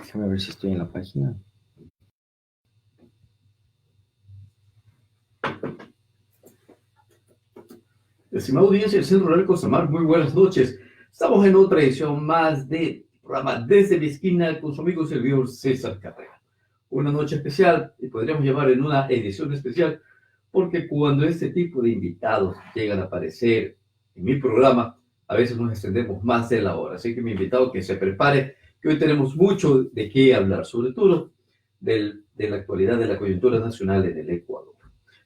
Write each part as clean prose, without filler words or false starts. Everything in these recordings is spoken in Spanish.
Déjame ver si estoy en la página. Estimada audiencia del Centro Rural Costamar, muy buenas noches. Estamos en otra edición más de programa Desde mi esquina con su amigo servidor César Carrera. Una noche especial, y podríamos llamar en una edición especial, porque cuando este tipo de invitados llegan a aparecer en mi programa, a veces nos extendemos más de la hora. Así que mi invitado que se prepare, que hoy tenemos mucho de qué hablar, sobre todo de la actualidad de la coyuntura nacional en el Ecuador.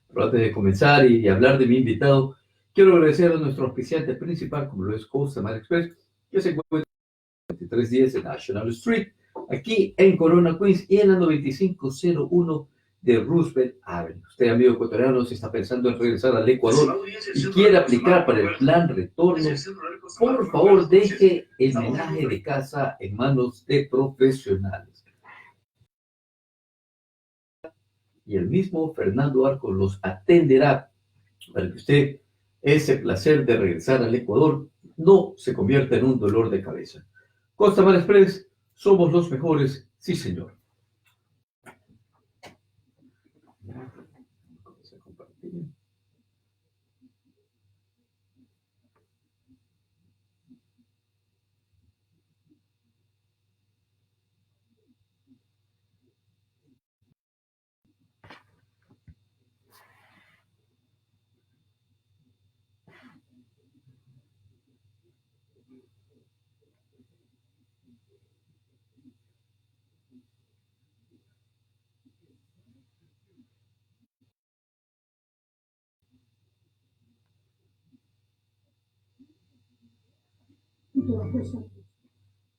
Pero antes de comenzar y hablar de mi invitado, quiero agradecer a nuestro auspiciante principal, como lo es Costamar Express, que se encuentra en 2310 en National Street, aquí en Corona, Queens, y en la 9501 de Roosevelt Avenue. Usted, amigo ecuatoriano, si está pensando en regresar al Ecuador y quiere aplicar para el plan retorno, por favor, deje el menaje de casa en manos de profesionales. Y el mismo Fernando Arcos los atenderá para que usted ese placer de regresar al Ecuador no se convierta en un dolor de cabeza. Costamar Express, somos los mejores, sí señor.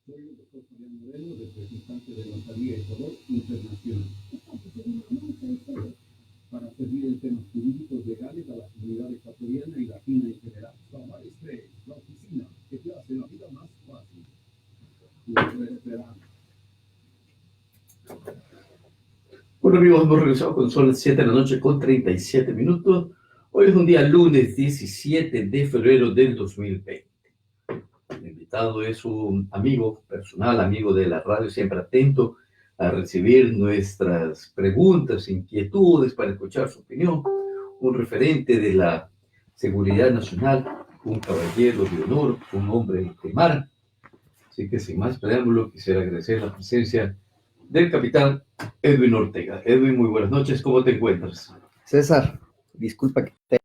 Soy el doctor Fabián Moreno, representante de Notaría Ecuador Internacional, para servir en temas jurídicos legales a la comunidad ecuatoriana y latina en general. Costamar Express, la oficina que te hace la vida más fácil. Bueno amigos, hemos regresado con son las 7 de la noche con 37 minutos. Hoy es un día lunes 17 de febrero del 2020. El invitado es un amigo personal, amigo de la radio, siempre atento a recibir nuestras preguntas, inquietudes, para escuchar su opinión. Un referente de la seguridad nacional, un caballero de honor, un hombre de mar. Así que sin más preámbulo, quisiera agradecer la presencia del capitán Edwin Ortega. Edwin, muy buenas noches, ¿cómo te encuentras? César, disculpa que te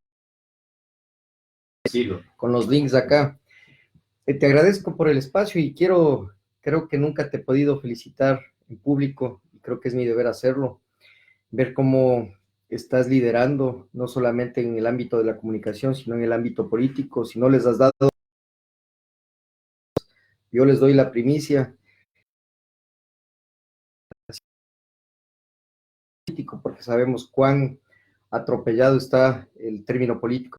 con los links acá. Te agradezco por el espacio y creo que nunca te he podido felicitar en público y creo que es mi deber hacerlo, ver cómo estás liderando, no solamente en el ámbito de la comunicación, sino en el ámbito político. Si no les has dado, yo les doy la primicia, porque sabemos cuán atropellado está el término político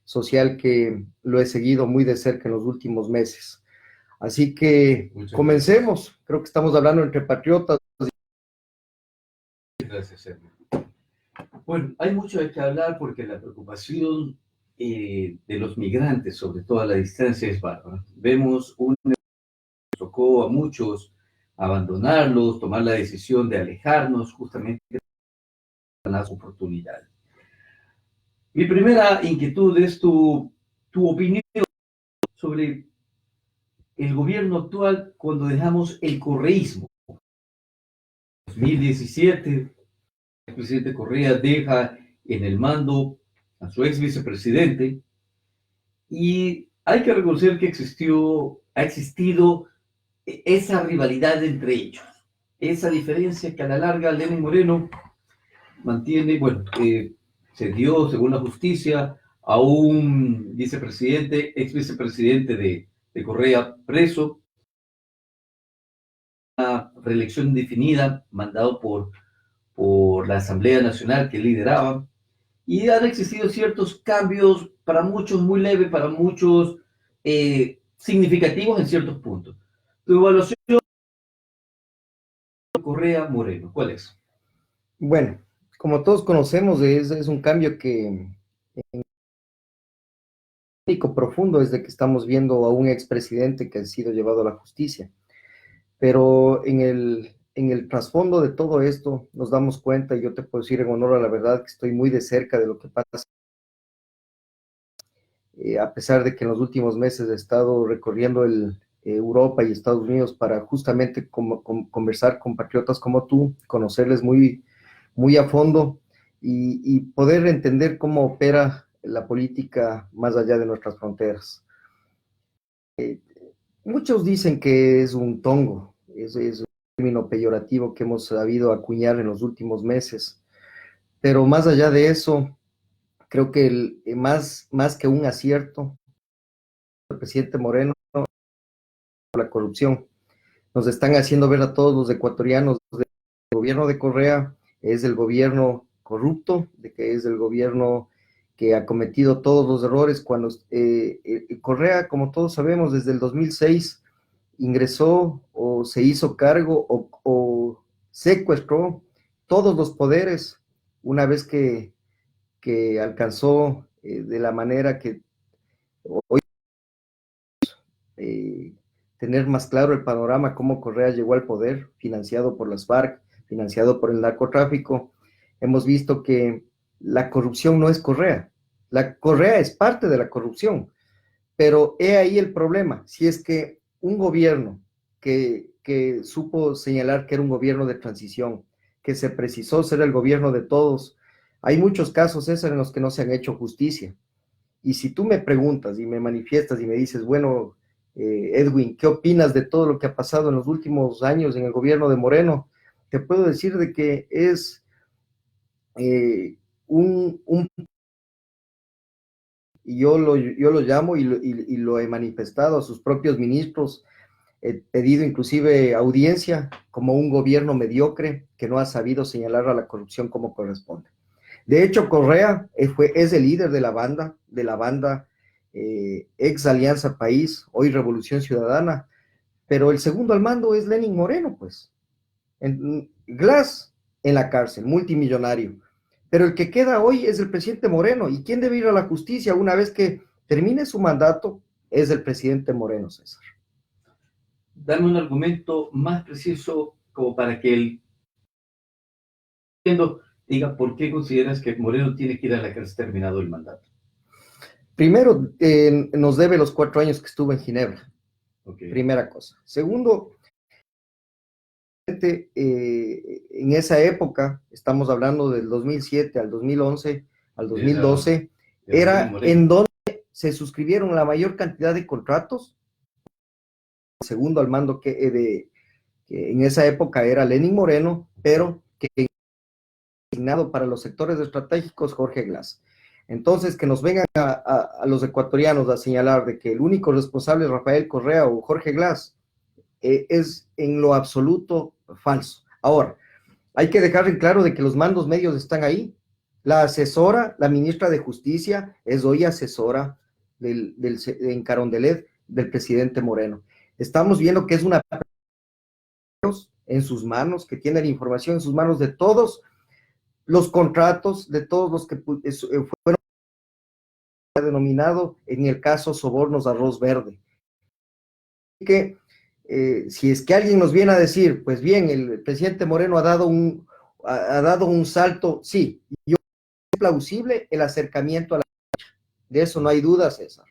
social, que lo he seguido muy de cerca en los últimos meses. Así que comencemos. Creo que estamos hablando entre patriotas. Gracias, Edwin. Bueno, hay mucho de qué hablar porque la preocupación de los migrantes, sobre todo a la distancia, es bárbara. Vemos tocó a muchos abandonarlos, tomar la decisión de alejarnos justamente de las oportunidades. Mi primera inquietud es tu opinión sobre el gobierno actual cuando dejamos el correísmo. 2017, el presidente Correa deja en el mando a su ex vicepresidente y hay que reconocer que ha existido esa rivalidad entre ellos, esa diferencia que a la larga Lenín Moreno mantiene, bueno, se dio, según la justicia, a un vicepresidente, ex vicepresidente de Correa preso, una reelección indefinida, mandado por la Asamblea Nacional que lideraba, y han existido ciertos cambios, para muchos muy leves, para muchos significativos en ciertos puntos. Tu evaluación de Correa Moreno, ¿cuál es? Bueno, como todos conocemos, es un cambio que profundo desde que estamos viendo a un expresidente que ha sido llevado a la justicia. Pero en el trasfondo de todo esto nos damos cuenta, y yo te puedo decir en honor a la verdad que estoy muy de cerca de lo que pasa, a pesar de que en los últimos meses he estado recorriendo Europa y Estados Unidos para justamente conversar con patriotas como tú, conocerles muy, muy a fondo y poder entender cómo opera la política más allá de nuestras fronteras. Muchos dicen que es un tongo, es un término peyorativo que hemos sabido acuñar en los últimos meses, pero más allá de eso, creo que más que un acierto, el presidente Moreno, la corrupción. Nos están haciendo ver a todos los ecuatorianos del gobierno de Correa es el gobierno corrupto, de que es el gobierno que ha cometido todos los errores cuando Correa, como todos sabemos, desde el 2006 ingresó o se hizo cargo o secuestró todos los poderes una vez que alcanzó de la manera que hoy tener más claro el panorama, cómo Correa llegó al poder, financiado por las FARC, financiado por el narcotráfico. Hemos visto que la corrupción no es Correa. La Correa es parte de la corrupción, pero he ahí el problema. Si es que un gobierno que supo señalar que era un gobierno de transición, que se precisó ser el gobierno de todos, hay muchos casos, César, en los que no se han hecho justicia. Y si tú me preguntas y me manifiestas y me dices, bueno, Edwin, ¿qué opinas de todo lo que ha pasado en los últimos años en el gobierno de Moreno? Te puedo decir de que es y yo lo llamo y lo he manifestado a sus propios ministros, he pedido inclusive audiencia como un gobierno mediocre que no ha sabido señalar a la corrupción como corresponde. De hecho, Correa es el líder de la banda ex Alianza País, hoy Revolución Ciudadana, pero el segundo al mando es Lenín Moreno, pues. Glass en la cárcel, multimillonario. Pero el que queda hoy es el presidente Moreno. ¿Y quién debe ir a la justicia una vez que termine su mandato? Es el presidente Moreno, César. Dame un argumento más preciso como para que el diga por qué consideras que Moreno tiene que ir a la cárcel terminado el mandato. Primero, nos debe los 4 años que estuvo en Ginebra. Okay. Primera cosa. Segundo, en esa época, estamos hablando del 2007 al 2011, al 2012, era en donde se suscribieron la mayor cantidad de contratos. El segundo al mando que en esa época era Lenín Moreno, pero que asignado para los sectores estratégicos Jorge Glass. Entonces, que nos vengan a los ecuatorianos a señalar de que el único responsable es Rafael Correa o Jorge Glass, es en lo absoluto falso. Ahora, hay que dejar en claro de que los mandos medios están ahí. La asesora, la ministra de Justicia, es hoy asesora en Carondelet del presidente Moreno. Estamos viendo que es una en sus manos, que tiene la información en sus manos de todos los contratos, de todos los que fueron denominado en el caso sobornos arroz verde. Que si es que alguien nos viene a decir, pues bien, el presidente Moreno ha dado un salto, sí, yo es plausible el acercamiento a la derecha, de eso no hay duda, César,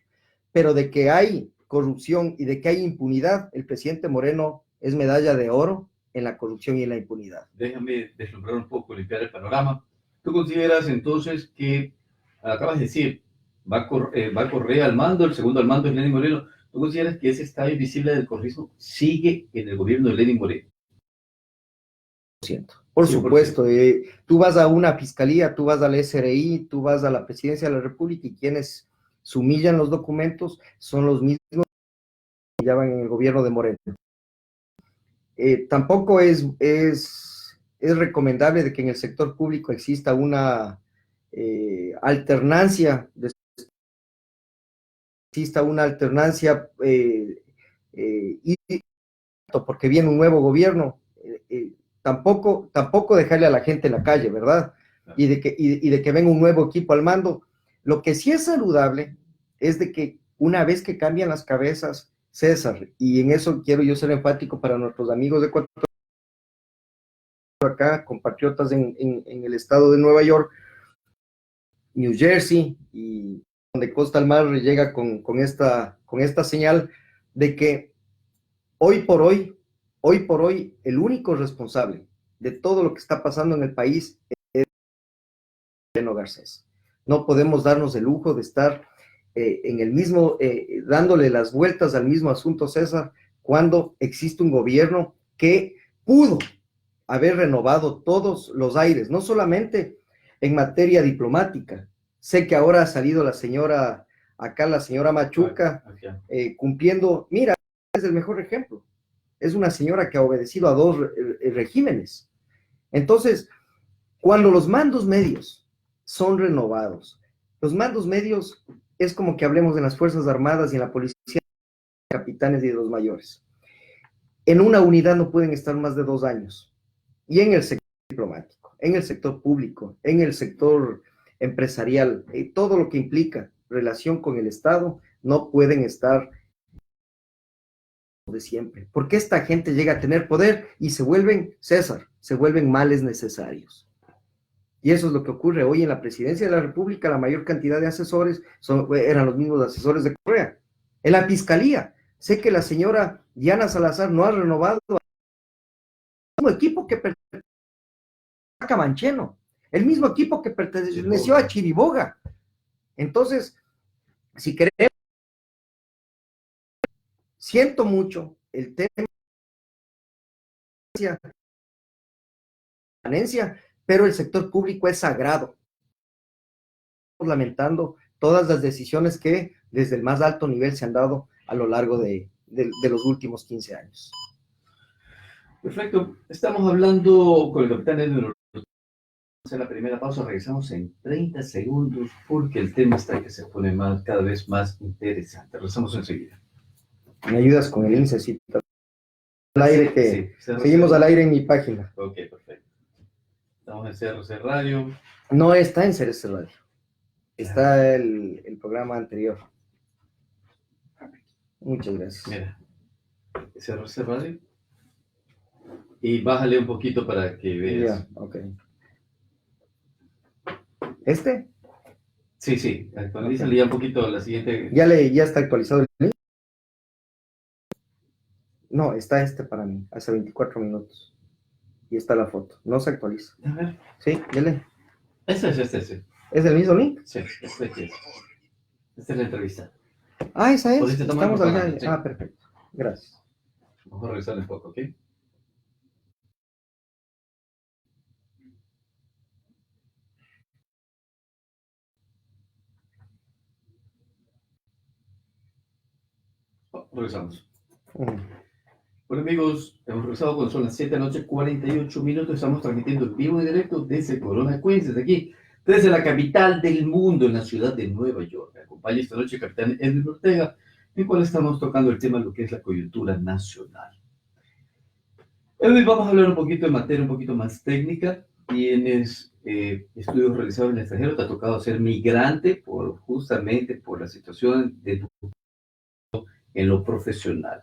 pero de que hay corrupción y de que hay impunidad, el presidente Moreno es medalla de oro en la corrupción y en la impunidad. Déjame deslumbrar un poco, limpiar el panorama. ¿Tú consideras entonces que, acabas de decir, va a Correa al mando, el segundo al mando es Lenín Moreno? ¿Tú consideras que ese estado invisible del correísmo sigue en el gobierno de Lenín Moreno? Por supuesto, tú vas a una fiscalía, tú vas al SRI, tú vas a la presidencia de la República y quienes sumillan los documentos son los mismos que llevan en el gobierno de Moreno. Tampoco es recomendable de que en el sector público exista una alternancia, porque viene un nuevo gobierno, tampoco dejarle a la gente en la calle, ¿verdad? Y de que venga un nuevo equipo al mando. Lo que sí es saludable es de que una vez que cambian las cabezas, César, y en eso quiero yo ser enfático para nuestros amigos de Ecuador, acá, compatriotas en el estado de Nueva York, New Jersey, y donde Costa al Mar llega con esta señal de que hoy por hoy, el único responsable de todo lo que está pasando en el país es Moreno Garcés. No podemos darnos el lujo de estar en el mismo, dándole las vueltas al mismo asunto, César, cuando existe un gobierno que pudo haber renovado todos los aires, no solamente en materia diplomática. Sé que ahora ha salido la señora Machuca, cumpliendo, mira, es el mejor ejemplo. Es una señora que ha obedecido a dos regímenes. Entonces, cuando los mandos medios son renovados, los mandos medios es como que hablemos de las Fuerzas Armadas y en la policía, de capitanes y de los mayores. En una unidad no pueden estar más de 2 años. Y en el sector diplomático, en el sector público, en el sector empresarial, todo lo que implica relación con el Estado, no pueden estar de siempre, porque esta gente llega a tener poder y se vuelven, César, se vuelven males necesarios. Y eso es lo que ocurre hoy en la presidencia de la República. La mayor cantidad de asesores eran los mismos asesores de Correa. En la fiscalía, sé que la señora Diana Salazar no ha renovado el mismo equipo que perteneció a Camancheno, el mismo equipo que perteneció a Chiriboga. Entonces, si queremos, siento mucho el tema de permanencia, pero el sector público es sagrado. Estamos lamentando todas las decisiones que desde el más alto nivel se han dado a lo largo de los últimos 15 años. Perfecto. Estamos hablando con el capitán Edwin. En la primera pausa, regresamos en 30 segundos porque el tema está que se pone cada vez más interesante. Regresamos enseguida. ¿Me ayudas con el INSE? Al aire que sí, seguimos al aire en mi página. Ok, perfecto. Estamos en CRC Radio. No está en CRC Radio. Está el programa anterior. Muchas gracias. Mira, CRC Radio. Y bájale un poquito para que veas. Ya, ok. ¿Este? Sí, actualízale ya un poquito la siguiente. Ya está actualizado el link. No, está para mí, hace 24 minutos. Y está la foto. No se actualiza. A ver. Sí, dale. Este. ¿Es el mismo link? Sí, este es. Esta es la entrevista. Ah, esa es. Estamos al aire. Sí. Ah, perfecto. Gracias. Vamos a revisar un poco, ¿ok? Regresamos. Bueno, amigos, hemos regresado cuando son las 7 de la noche, 48 minutos. Estamos transmitiendo en vivo y directo desde Corona, Queens, desde aquí, desde la capital del mundo, en la ciudad de Nueva York. Me acompaña esta noche el capitán Edwin Ortega, en el cual estamos tocando el tema de lo que es la coyuntura nacional. Hoy vamos a hablar un poquito de materia un poquito más técnica. Tienes estudios realizados en el extranjero, te ha tocado ser migrante justamente por la situación de en lo profesional.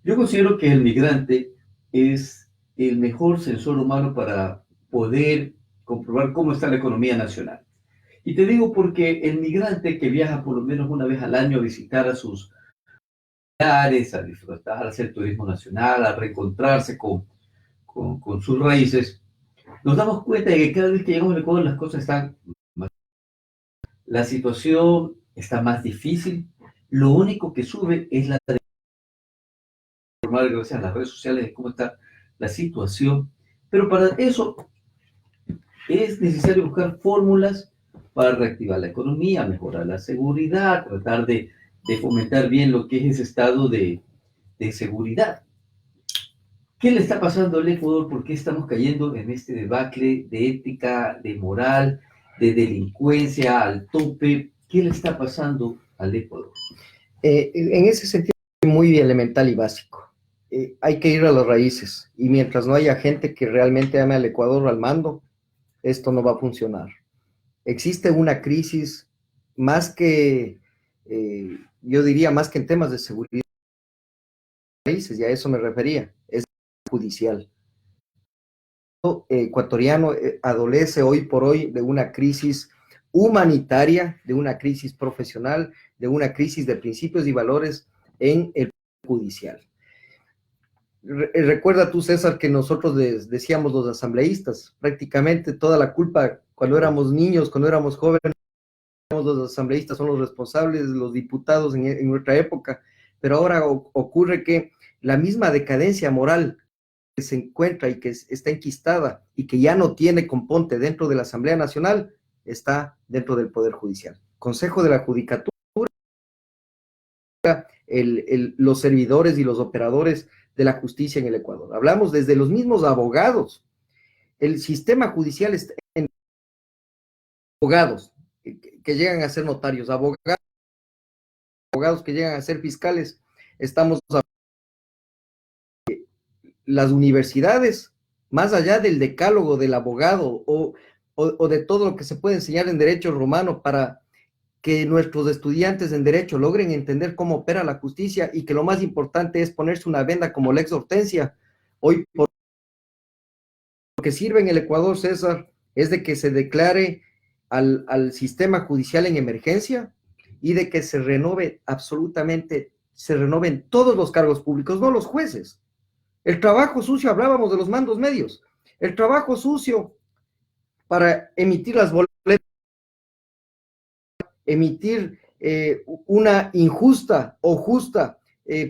Yo considero que el migrante es el mejor sensor humano para poder comprobar cómo está la economía nacional. Y te digo porque el migrante que viaja por lo menos una vez al año a visitar a sus familiares, a disfrutar, a hacer turismo nacional, a reencontrarse con sus raíces, nos damos cuenta de que cada vez que llegamos al Ecuador las cosas están más. La situación está más difícil. Lo único que sube es la gracias a las redes sociales de cómo está la situación, pero para eso es necesario buscar fórmulas para reactivar la economía, mejorar la seguridad, tratar de fomentar bien lo que es ese estado de seguridad. ¿Qué le está pasando al Ecuador? ¿Por qué estamos cayendo en este debacle de ética, de moral, de delincuencia al tope? ¿Qué le está pasando al Ecuador? En ese sentido, muy elemental y básico. Hay que ir a las raíces, y mientras no haya gente que realmente ame al Ecuador al mando, esto no va a funcionar. Existe una crisis más que, yo diría, más que en temas de seguridad, países, y a eso me refería, es judicial. Ecuatoriano adolece hoy por hoy de una crisis humanitaria, de una crisis profesional, de una crisis de principios y valores en el judicial. Recuerda tú, César, que nosotros decíamos los asambleístas, prácticamente toda la culpa cuando éramos niños, cuando éramos jóvenes, los asambleístas son los responsables, los diputados en nuestra época, pero ahora ocurre que la misma decadencia moral que se encuentra y que está enquistada y que ya no tiene componte dentro de la Asamblea Nacional, está dentro del Poder Judicial. Consejo de la Judicatura, los servidores y los operadores de la justicia en el Ecuador. Hablamos desde los mismos abogados. El sistema judicial está en abogados que llegan a ser notarios, abogados que llegan a ser fiscales. Estamos las universidades, más allá del decálogo del abogado o de todo lo que se puede enseñar en derecho romano para que nuestros estudiantes en derecho logren entender cómo opera la justicia y que lo más importante es ponerse una venda como Lex Hortensia. Hoy por lo que sirve en el Ecuador, César, es de que se declare al sistema judicial en emergencia y de que se renove absolutamente, se renoven todos los cargos públicos, no los jueces. El trabajo sucio, hablábamos de los mandos medios, el trabajo sucio para emitir las boletas, emitir una injusta o justa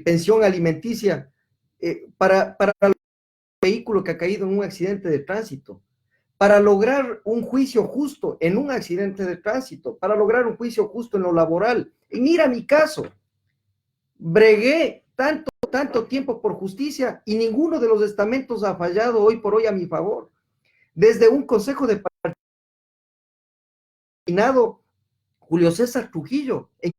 pensión alimenticia para el vehículo que ha caído en un accidente de tránsito, para lograr un juicio justo en un accidente de tránsito, para lograr un juicio justo en lo laboral. Y mira mi caso, bregué tanto tiempo por justicia y ninguno de los estamentos ha fallado hoy por hoy a mi favor. Desde un consejo de partido, Julio César Trujillo, en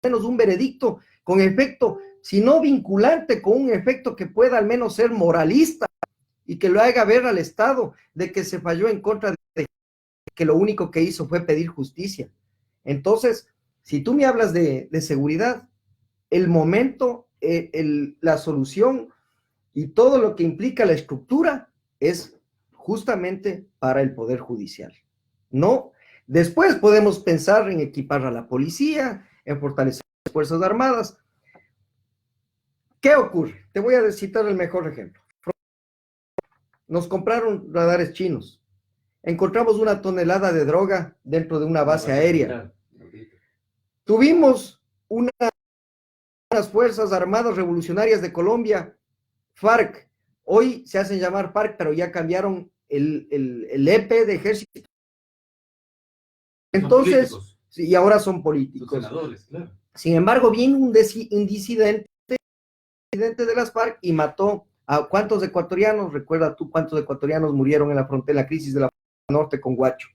menos un veredicto con efecto, si no vinculante, con un efecto que pueda al menos ser moralista y que lo haga ver al Estado de que se falló en contra de que lo único que hizo fue pedir justicia. Entonces, si tú me hablas de seguridad, el momento, la solución y todo lo que implica la estructura es justamente para el Poder Judicial. No, después podemos pensar en equipar a la policía, en fortalecer las Fuerzas Armadas. ¿Qué ocurre? Te voy a citar el mejor ejemplo. Nos compraron radares chinos. Encontramos una tonelada de droga dentro de una base aérea. Tuvimos unas Fuerzas Armadas Revolucionarias de Colombia, FARC. Hoy se hacen llamar FARC, pero ya cambiaron el EP de ejército. Entonces, sí, y ahora son políticos. Senadores, claro. Sin embargo, viene un disidente de las FARC y mató a ¿cuántos ecuatorianos? Recuerda tú cuántos ecuatorianos murieron en la frontera, la crisis de la norte con Guacho.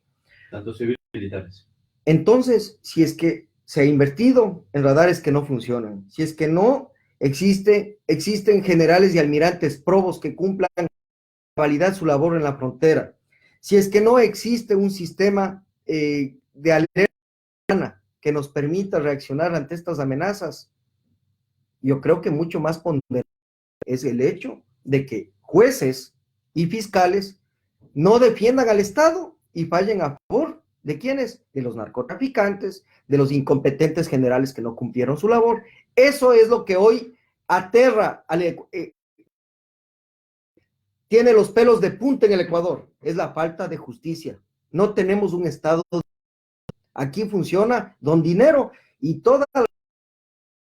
Tanto civiles como militares. Entonces, si es que se ha invertido en radares que no funcionan, si es que no existen generales y almirantes probos que cumplan validad su labor en la frontera, si es que no existe un sistema de alerta que nos permita reaccionar ante estas amenazas, yo creo que mucho más ponderable es el hecho de que jueces y fiscales no defiendan al Estado y fallen a favor de ¿quiénes? De los narcotraficantes, de los incompetentes generales que no cumplieron su labor. Eso es lo que hoy aterra tiene los pelos de punta en el Ecuador, es la falta de justicia. No tenemos un Estado. Aquí funciona don dinero y todos los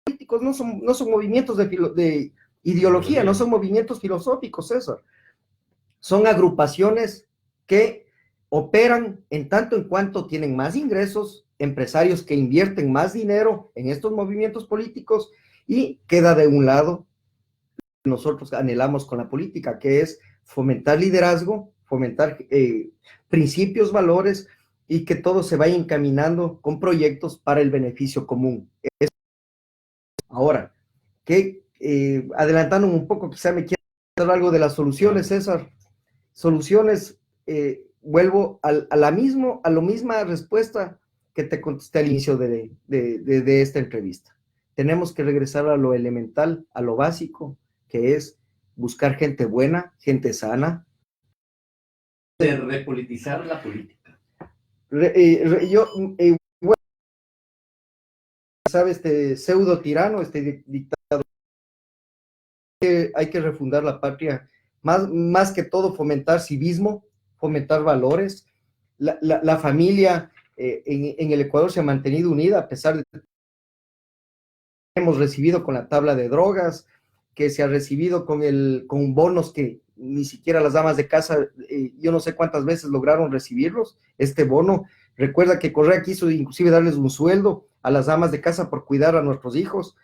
políticos no son movimientos de ideología, no son movimientos filosóficos, César. Son agrupaciones que operan en tanto en cuanto tienen más ingresos, empresarios que invierten más dinero en estos movimientos políticos y queda de un lado nosotros anhelamos con la política, que es fomentar liderazgo, fomentar principios, valores y que todo se vaya encaminando con proyectos para el beneficio común. Ahora, que adelantándome un poco, quizá me quiera dar algo de las soluciones, César. Soluciones, vuelvo a la misma respuesta que te contesté al inicio de esta entrevista. tenemos que regresar a lo elemental, a lo básico, que es buscar gente buena, gente sana. De repolitizar la política. Bueno, ¿sabe? Este pseudo tirano, este dictador, hay que refundar la patria, más que todo fomentar civismo, fomentar valores. La familia en el Ecuador se ha mantenido unida a pesar de que hemos recibido con la tabla de drogas, que se ha recibido con bonos que ni siquiera las damas de casa, yo no sé cuántas veces lograron recibirlos, este bono. Recuerda que Correa quiso inclusive darles un sueldo a las damas de casa por cuidar a nuestros hijos.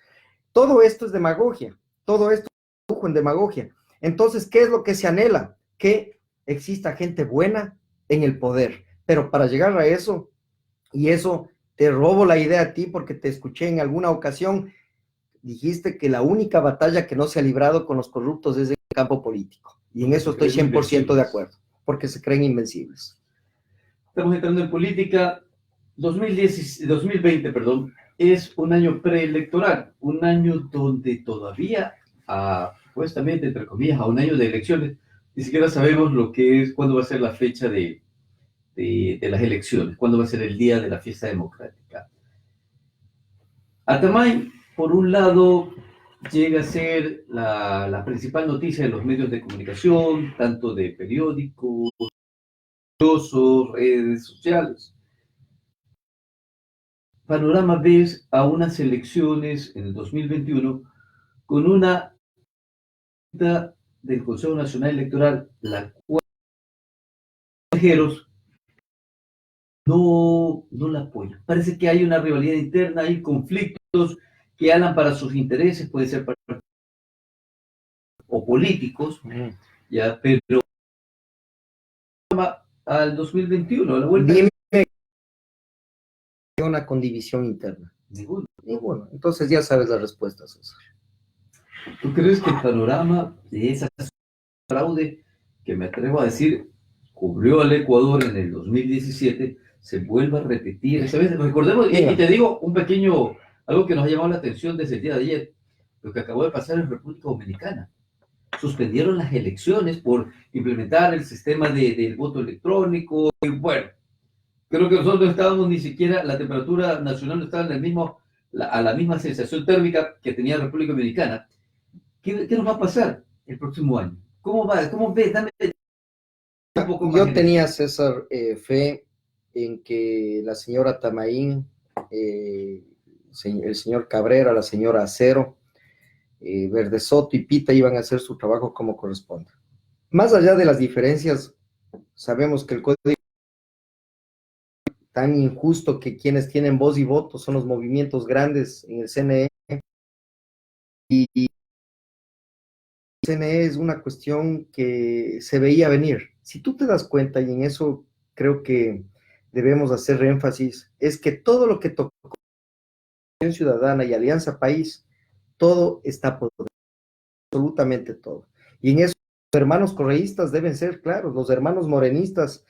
Todo esto es demagogia, todo esto es lujo en demagogia. Entonces, ¿qué es lo que se anhela? Que exista gente buena en el poder, pero para llegar a eso, y eso te robo la idea a ti porque te escuché en alguna ocasión, dijiste que la única batalla que no se ha librado con los corruptos es el campo político. Y en eso estoy 100% de acuerdo, porque se creen invencibles. Estamos entrando en política. 2020, perdón, es un año preelectoral, un año donde todavía, supuestamente, entre comillas, a un año de elecciones, ni siquiera sabemos lo que es, cuándo va a ser la fecha de las elecciones, cuándo va a ser el día de la fiesta democrática. Atamay, por un lado, llega a ser la principal noticia de los medios de comunicación, tanto de periódicos, redes sociales. Panorama ves a unas elecciones en el 2021 con una del Consejo Nacional Electoral, la cual los no la apoyan. Parece que hay una rivalidad interna, hay conflictos que hablan para sus intereses, puede ser para o políticos, ya, pero al 2021, a la vuelta. Dime una condivisión interna. Ninguno. Entonces ya sabes la respuesta, César. ¿Tú crees que el panorama de esa fraude, que me atrevo a decir, cubrió al Ecuador en el 2017, se vuelva a repetir esta vez? Recordemos, y te digo algo que nos ha llamado la atención desde el día de ayer, lo que acabó de pasar en República Dominicana. Suspendieron las elecciones por implementar el sistema del voto electrónico, y bueno, creo que nosotros no estábamos ni siquiera, la temperatura nacional no estaba a la misma sensación térmica que tenía República Dominicana. ¿Qué nos va a pasar el próximo año? ¿Cómo va? ¿Cómo ves? Dame un poco más. Yo tenía, César, fe en que la señora Tamaín, el señor Cabrera, la señora Acero, Verde Soto y Pita iban a hacer su trabajo como corresponde. Más allá de las diferencias, sabemos que el código tan injusto que quienes tienen voz y voto son los movimientos grandes en el CNE, y el CNE es una cuestión que se veía venir. Si tú te das cuenta, y en eso creo que debemos hacer énfasis, es que todo lo que tocó Ciudadana y Alianza País, todo está por absolutamente todo. Y en eso los hermanos correístas deben ser claros, los hermanos morenistas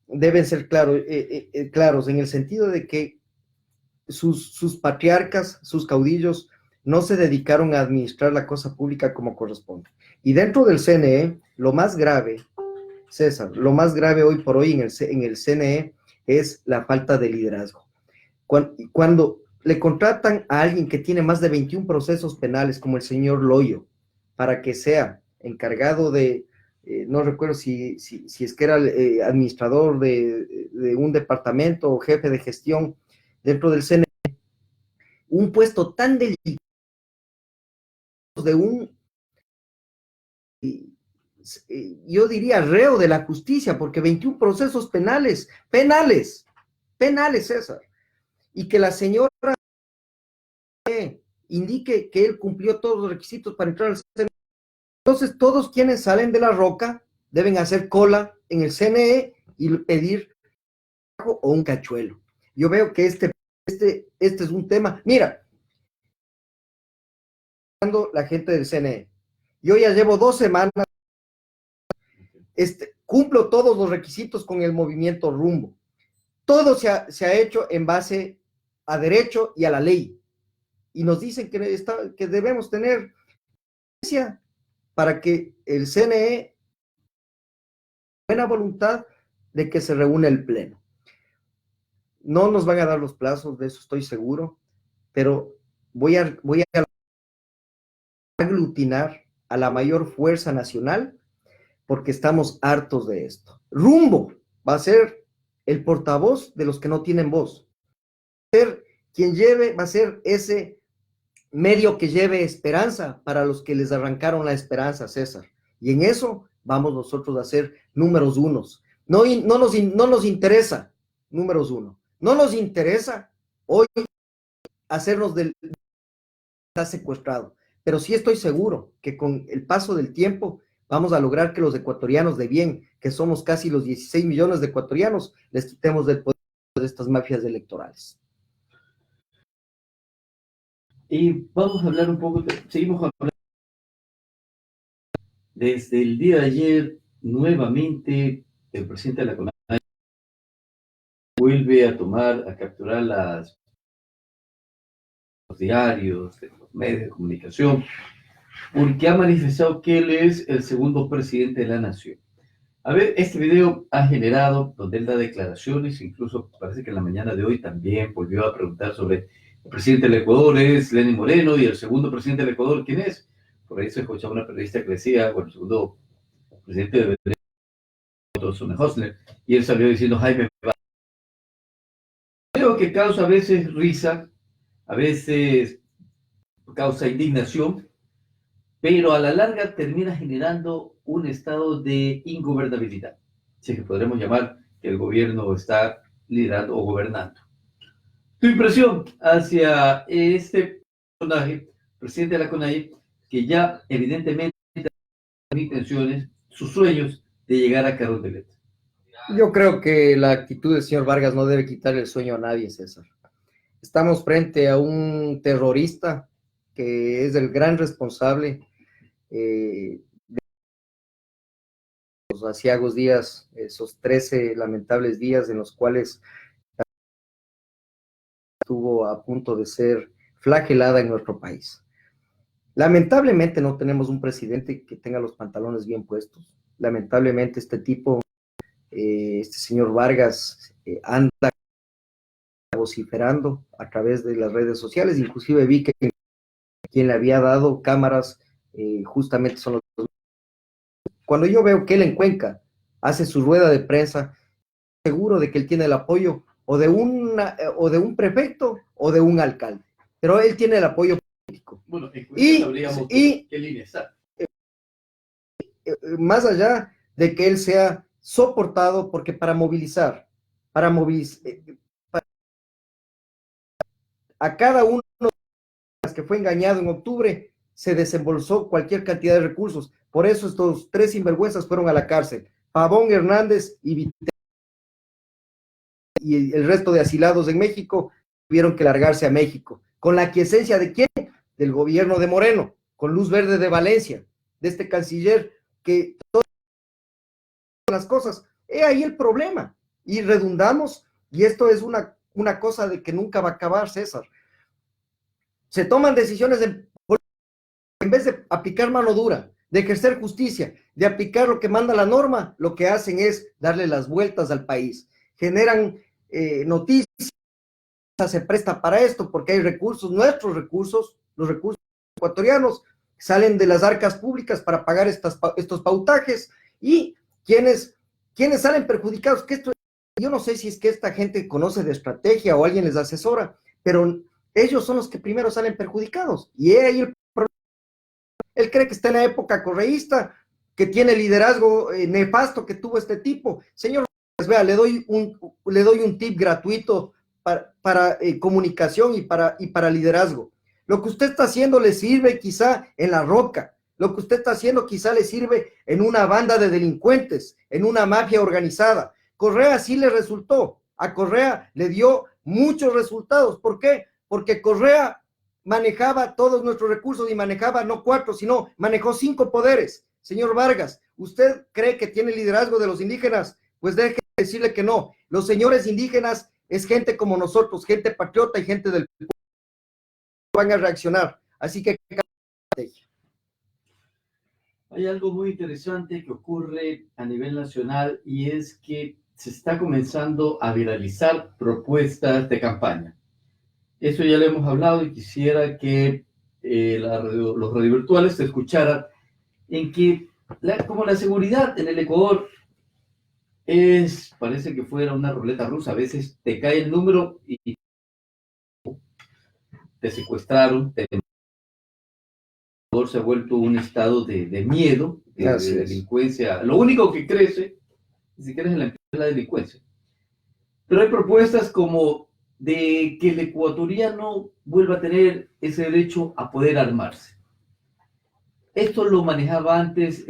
deben ser claros en el sentido de que sus patriarcas, sus caudillos, no se dedicaron a administrar la cosa pública como corresponde. Y dentro del CNE, lo más grave, César, lo más grave hoy por hoy en el CNE es la falta de liderazgo. Cuando le contratan a alguien que tiene más de 21 procesos penales, como el señor Loyo, para que sea encargado de, no recuerdo si es que era administrador de un departamento o jefe de gestión dentro del CNE, un puesto tan delicado de yo diría reo de la justicia, porque 21 procesos penales, César, y que la señora indique que él cumplió todos los requisitos para entrar al CNE. Entonces, todos quienes salen de la roca deben hacer cola en el CNE y pedir o un cachuelo. Yo veo que este es un tema. Mira, la gente del CNE, yo ya llevo 2 semanas, cumplo todos los requisitos con el movimiento Rumbo. Todo se ha hecho en base a derecho y a la ley. y nos dicen que debemos tener para que el CNE buena voluntad de que se reúne el pleno. No nos van a dar los plazos, de eso estoy seguro, pero voy a aglutinar a la mayor fuerza nacional porque estamos hartos de esto. Rumbo va a ser el portavoz de los que no tienen voz. Va a ser ese medio que lleve esperanza para los que les arrancaron la esperanza, César. Y en eso vamos nosotros a ser números unos. No nos interesa, números uno. No nos interesa hoy hacernos del está secuestrado, pero sí estoy seguro que con el paso del tiempo vamos a lograr que los ecuatorianos de bien, que somos casi los 16 millones de ecuatorianos, les quitemos del poder de estas mafias electorales. Y vamos a hablar un poco, seguimos hablando. Desde el día de ayer, nuevamente, el presidente de la CONAIE vuelve a capturar los diarios, los medios de comunicación, porque ha manifestado que él es el segundo presidente de la nación. A ver, este video ha generado, donde él da declaraciones, incluso parece que en la mañana de hoy también volvió a preguntar sobre el presidente del Ecuador, es Lenín Moreno, y el segundo presidente del Ecuador, ¿quién es? Por ahí se escuchaba una periodista que decía, bueno, el segundo presidente de Hosner, y él salió diciendo Jaime. Creo que causa a veces risa, a veces causa indignación, pero a la larga termina generando un estado de ingobernabilidad, si es que podremos llamar que el gobierno está liderando o gobernando. Tu impresión hacia este personaje, presidente de la CONAIE, que ya evidentemente tiene intenciones, sus sueños de llegar a cargos de electo. Yo creo que la actitud del señor Vargas no debe quitar el sueño a nadie, César. Estamos frente a un terrorista que es el gran responsable de los aciagos días, esos 13 lamentables días en los cuales estuvo a punto de ser flagelada en nuestro país. Lamentablemente no tenemos un presidente que tenga los pantalones bien puestos. Lamentablemente este tipo, este señor Vargas, anda vociferando a través de las redes sociales. Inclusive vi que quien le había dado cámaras justamente son los... Cuando yo veo que él en Cuenca hace su rueda de prensa, seguro de que él tiene el apoyo o de un prefecto o de un alcalde, pero él tiene el apoyo político. Bueno, ¿qué línea está? Más allá de que él sea soportado, porque para movilizar a cada uno de los que fue engañado en octubre, se desembolsó cualquier cantidad de recursos. Por eso estos 3 sinvergüenzas fueron a la cárcel. Pavón, Hernández y el resto de asilados en México tuvieron que largarse a México. ¿Con la aquiescencia de quién? Del gobierno de Moreno, con luz verde de Valencia, de este canciller que todas las cosas. He ahí el problema. Y redundamos, y esto es una cosa de que nunca va a acabar, César. Se toman decisiones en vez de aplicar mano dura, de ejercer justicia, de aplicar lo que manda la norma, lo que hacen es darle las vueltas al país. Generan noticias, se presta para esto porque hay recursos, nuestros recursos, los recursos ecuatorianos, salen de las arcas públicas para pagar estos pautajes, y quienes salen perjudicados, que esto, yo no sé si es que esta gente conoce de estrategia o alguien les asesora, pero ellos son los que primero salen perjudicados, y ahí el problema. Él cree que está en la época correísta, que tiene liderazgo nefasto que tuvo este tipo. Señor, vea, le doy un tip gratuito para comunicación y para liderazgo. Lo que usted está haciendo le sirve quizá en La Roca, lo que usted está haciendo quizá le sirve en una banda de delincuentes, en una mafia organizada. Correa sí le resultó, a Correa le dio muchos resultados. ¿Por qué? Porque Correa manejaba todos nuestros recursos y manejaba no 4, sino manejó 5 poderes. Señor Vargas, ¿usted cree que tiene liderazgo de los indígenas? Pues deje de decirle que no. Los señores indígenas es gente como nosotros, gente patriota y gente del van a reaccionar. Así que hay algo muy interesante que ocurre a nivel nacional y es que se está comenzando a viralizar propuestas de campaña. Eso ya lo hemos hablado y quisiera que los radiovirtuales se escucharan en que como la seguridad en el Ecuador parece que fuera una ruleta rusa. A veces te cae el número y te secuestraron, se ha vuelto un estado de miedo, de delincuencia. Lo único que crece, ni siquiera es la delincuencia. Pero hay propuestas como de que el ecuatoriano vuelva a tener ese derecho a poder armarse. Esto lo manejaba antes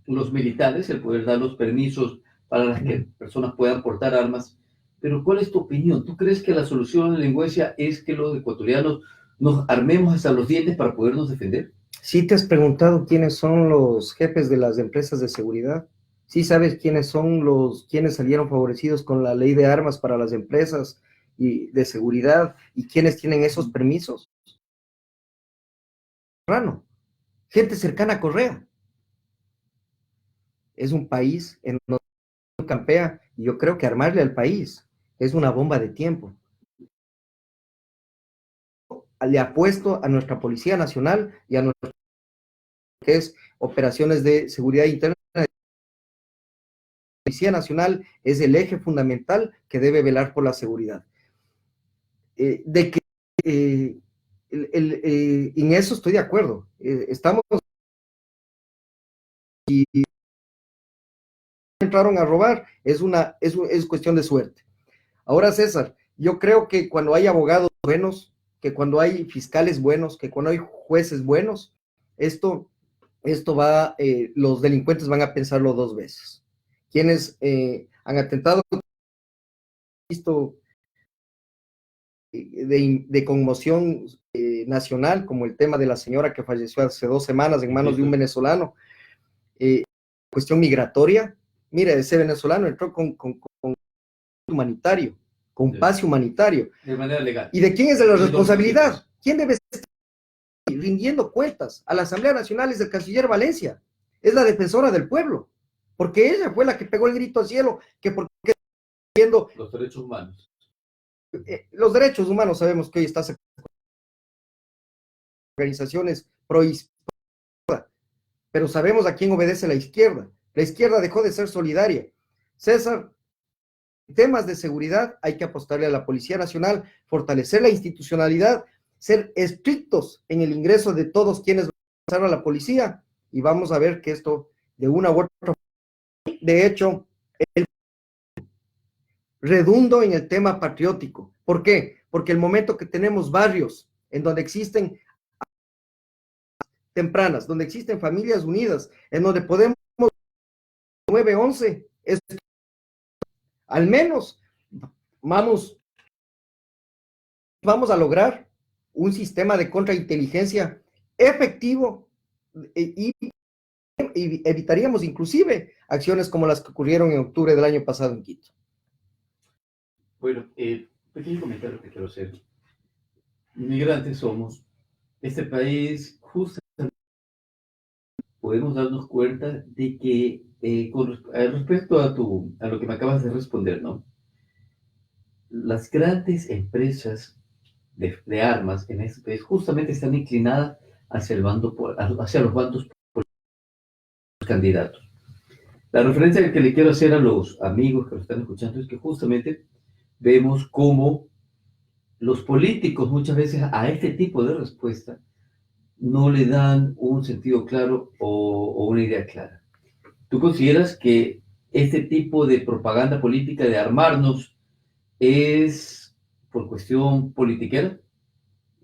los militares, el poder dar los permisos para las que personas puedan portar armas. Pero ¿cuál es tu opinión? ¿Tú crees que la solución en la delincuencia es que los ecuatorianos nos armemos hasta los dientes para podernos defender? ¿Sí te has preguntado quiénes son los jefes de las empresas de seguridad? ¿Sí sabes quiénes son quienes salieron favorecidos con la ley de armas para las empresas y de seguridad y quiénes tienen esos permisos? Rano, gente cercana a Correa. Es un país en donde campea y yo creo que armarle al país es una bomba de tiempo. Le apuesto a nuestra Policía Nacional y a nuestra que es operaciones de seguridad interna. La Policía Nacional es el eje fundamental que debe velar por la seguridad. En eso estoy de acuerdo. Estamos y entraron a robar, es cuestión de suerte. Ahora, César, yo creo que cuando hay abogados buenos, que cuando hay fiscales buenos, que cuando hay jueces buenos, los delincuentes van a pensarlo dos veces. Quienes han atentado visto de conmoción nacional, como el tema de la señora que falleció hace 2 semanas en manos de un venezolano, cuestión migratoria. Mira, ese venezolano entró con humanitario, con pase humanitario. De manera legal. ¿Y de quién es la responsabilidad? ¿Quién debe estar rindiendo cuentas? A la Asamblea Nacional es el canciller Valencia, es la defensora del pueblo, porque ella fue la que pegó el grito al cielo, que porque viendo los derechos humanos. Los derechos humanos sabemos que hoy está organizaciones pro izquierda, pero sabemos a quién obedece la izquierda. La izquierda dejó de ser solidaria. César, en temas de seguridad hay que apostarle a la Policía Nacional, fortalecer la institucionalidad, ser estrictos en el ingreso de todos quienes van a pasar a la policía, y vamos a ver que esto, de una u otra forma, de hecho, redundo en el tema patriótico. ¿Por qué? Porque el momento que tenemos barrios en donde existen tempranas, donde existen familias unidas, en donde podemos 911, al menos vamos a lograr un sistema de contrainteligencia efectivo y evitaríamos inclusive acciones como las que ocurrieron en octubre del año pasado en Quito. Bueno, pequeño comentario que quiero hacer. Inmigrantes somos. Este país, justamente, podemos darnos cuenta de que, con respecto a lo que me acabas de responder, ¿no? Las grandes empresas de armas en este país justamente están inclinadas hacia los bandos por los candidatos. La referencia que le quiero hacer a los amigos que lo están escuchando es que justamente vemos cómo los políticos muchas veces a este tipo de respuesta no le dan un sentido claro o una idea clara. ¿Tú consideras que este tipo de propaganda política de armarnos es por cuestión politiquera?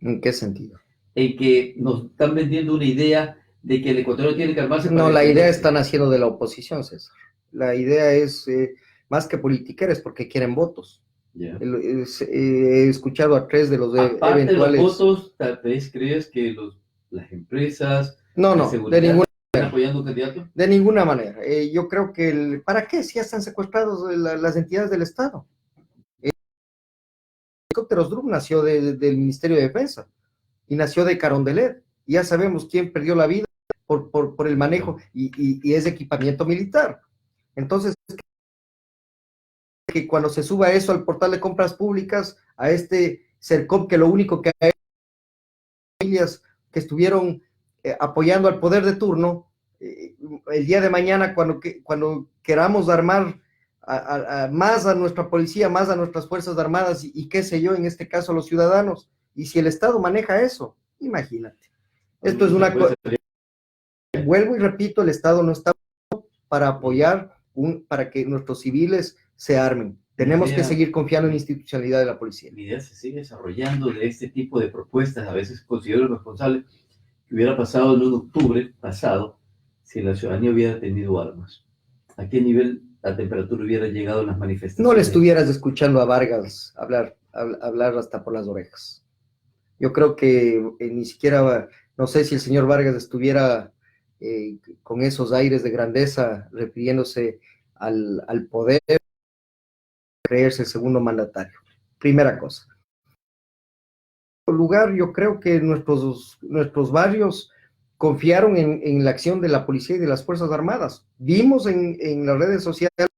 ¿En qué sentido? En que nos están vendiendo una idea de que el ecuatoriano tiene que armarse. No, la idea está naciendo de la oposición, César. La idea es más que politiquera, es porque quieren votos. Yeah. He escuchado a 3 de los Aparte eventuales. De los votos, tal vez crees que las empresas no, de ninguna están apoyando un candidato. De ninguna manera. Yo creo que ¿para qué? Si ya están secuestrados las entidades del Estado. Helicópteros Drum nació del Ministerio de Defensa. y nació de Carondelet. Ya sabemos quién perdió la vida por el manejo y es equipamiento militar. Entonces, que cuando se suba eso al portal de compras públicas, a este CERCOP, que lo único que hay familias que estuvieron apoyando al poder de turno, el día de mañana, cuando queramos armar más a nuestra policía, más a nuestras fuerzas armadas y qué sé yo, en este caso a los ciudadanos, y si el Estado maneja eso, imagínate. Esto es una cosa, vuelvo y repito, el Estado no está para apoyar, para que nuestros civiles se armen. Tenemos que seguir confiando en la institucionalidad de la policía. Mi idea se sigue desarrollando de este tipo de propuestas. A veces considero responsable que hubiera pasado el 1 de octubre pasado si la ciudadanía hubiera tenido armas. ¿A qué nivel la temperatura hubiera llegado en las manifestaciones? No le estuvieras escuchando a Vargas hablar hasta por las orejas. Yo creo que ni siquiera, no sé si el señor Vargas estuviera con esos aires de grandeza refiriéndose al poder, creerse el segundo mandatario. Primera cosa. En lugar, yo creo que nuestros barrios confiaron en la acción de la policía y de las Fuerzas Armadas. Vimos en las redes sociales,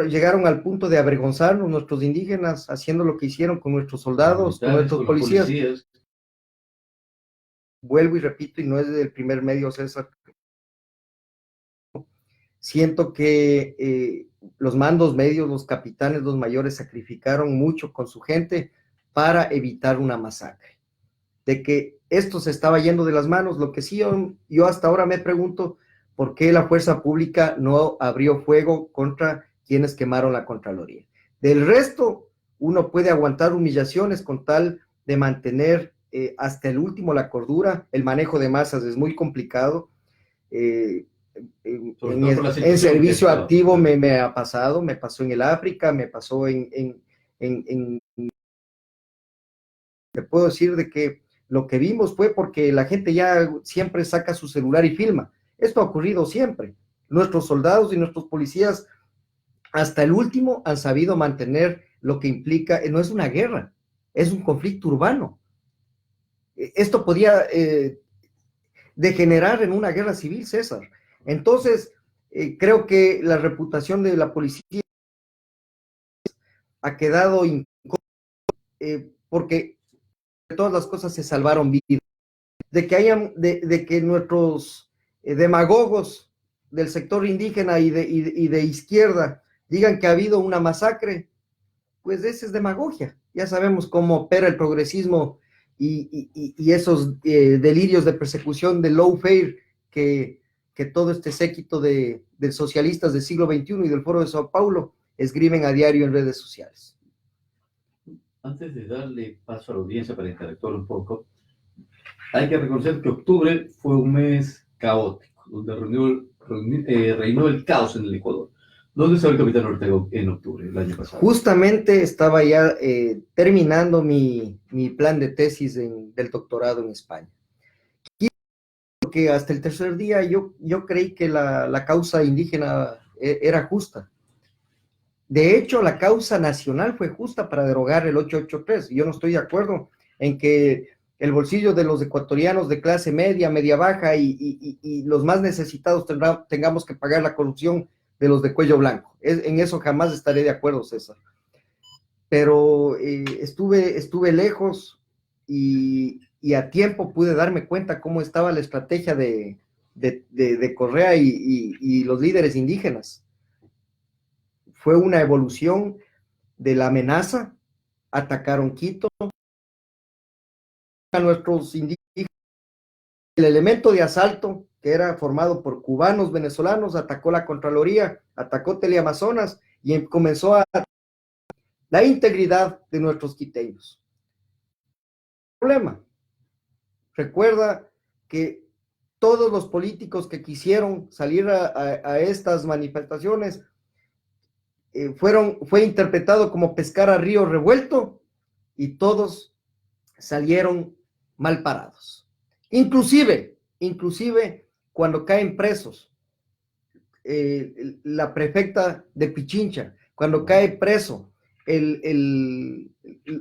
llegaron al punto de avergonzarnos nuestros indígenas haciendo lo que hicieron con nuestros soldados, con nuestros policías. Vuelvo y repito, y no es del primer medio, César. Siento que los mandos medios, los capitanes, los mayores sacrificaron mucho con su gente para evitar una masacre. De que esto se estaba yendo de las manos, lo que sí yo hasta ahora me pregunto, ¿por qué la fuerza pública no abrió fuego contra quienes quemaron la Contraloría? Del resto, uno puede aguantar humillaciones con tal de mantener hasta el último la cordura. El manejo de masas es muy complicado. En servicio activo me ha pasado, me pasó en el África, me pasó te puedo decir de que lo que vimos fue porque la gente ya siempre saca su celular y filma. Esto ha ocurrido siempre. Nuestros soldados y nuestros policías hasta el último han sabido mantener lo que implica, no es una guerra, es un conflicto urbano. Esto podía degenerar en una guerra civil, César. Entonces, creo que la reputación de la policía ha quedado incómoda, porque de todas las cosas se salvaron vidas. De que nuestros demagogos del sector indígena y de izquierda digan que ha habido una masacre, pues esa es demagogia. Ya sabemos cómo opera el progresismo y esos delirios de persecución de lawfare que todo este séquito de socialistas del siglo XXI y del Foro de Sao Paulo esgrimen a diario en redes sociales. Antes de darle paso a la audiencia para interactuar un poco, hay que reconocer que octubre fue un mes caótico, donde reinó el caos en el Ecuador. ¿Dónde estaba el capitán Ortega en octubre el año pasado? Justamente estaba ya terminando mi plan de tesis del doctorado en España. Porque hasta el tercer día yo creí que la causa indígena era justa. De hecho, la causa nacional fue justa para derogar el 883. Yo no estoy de acuerdo en que el bolsillo de los ecuatorianos de clase media, media baja y los más necesitados tengamos que pagar la corrupción de los de cuello blanco. En eso jamás estaré de acuerdo, César. Pero estuve lejos y a tiempo pude darme cuenta cómo estaba la estrategia de Correa y los líderes indígenas. Fue una evolución de la amenaza, atacaron Quito, a nuestros indígenas, el elemento de asalto, que era formado por cubanos, venezolanos, atacó la Contraloría, atacó Teleamazonas y comenzó a la integridad de nuestros quiteños. Problema. Recuerda que todos los políticos que quisieron salir a estas manifestaciones fue interpretado como pescar a río revuelto y todos salieron mal parados. Inclusive cuando caen presos, la prefecta de Pichincha, cuando cae preso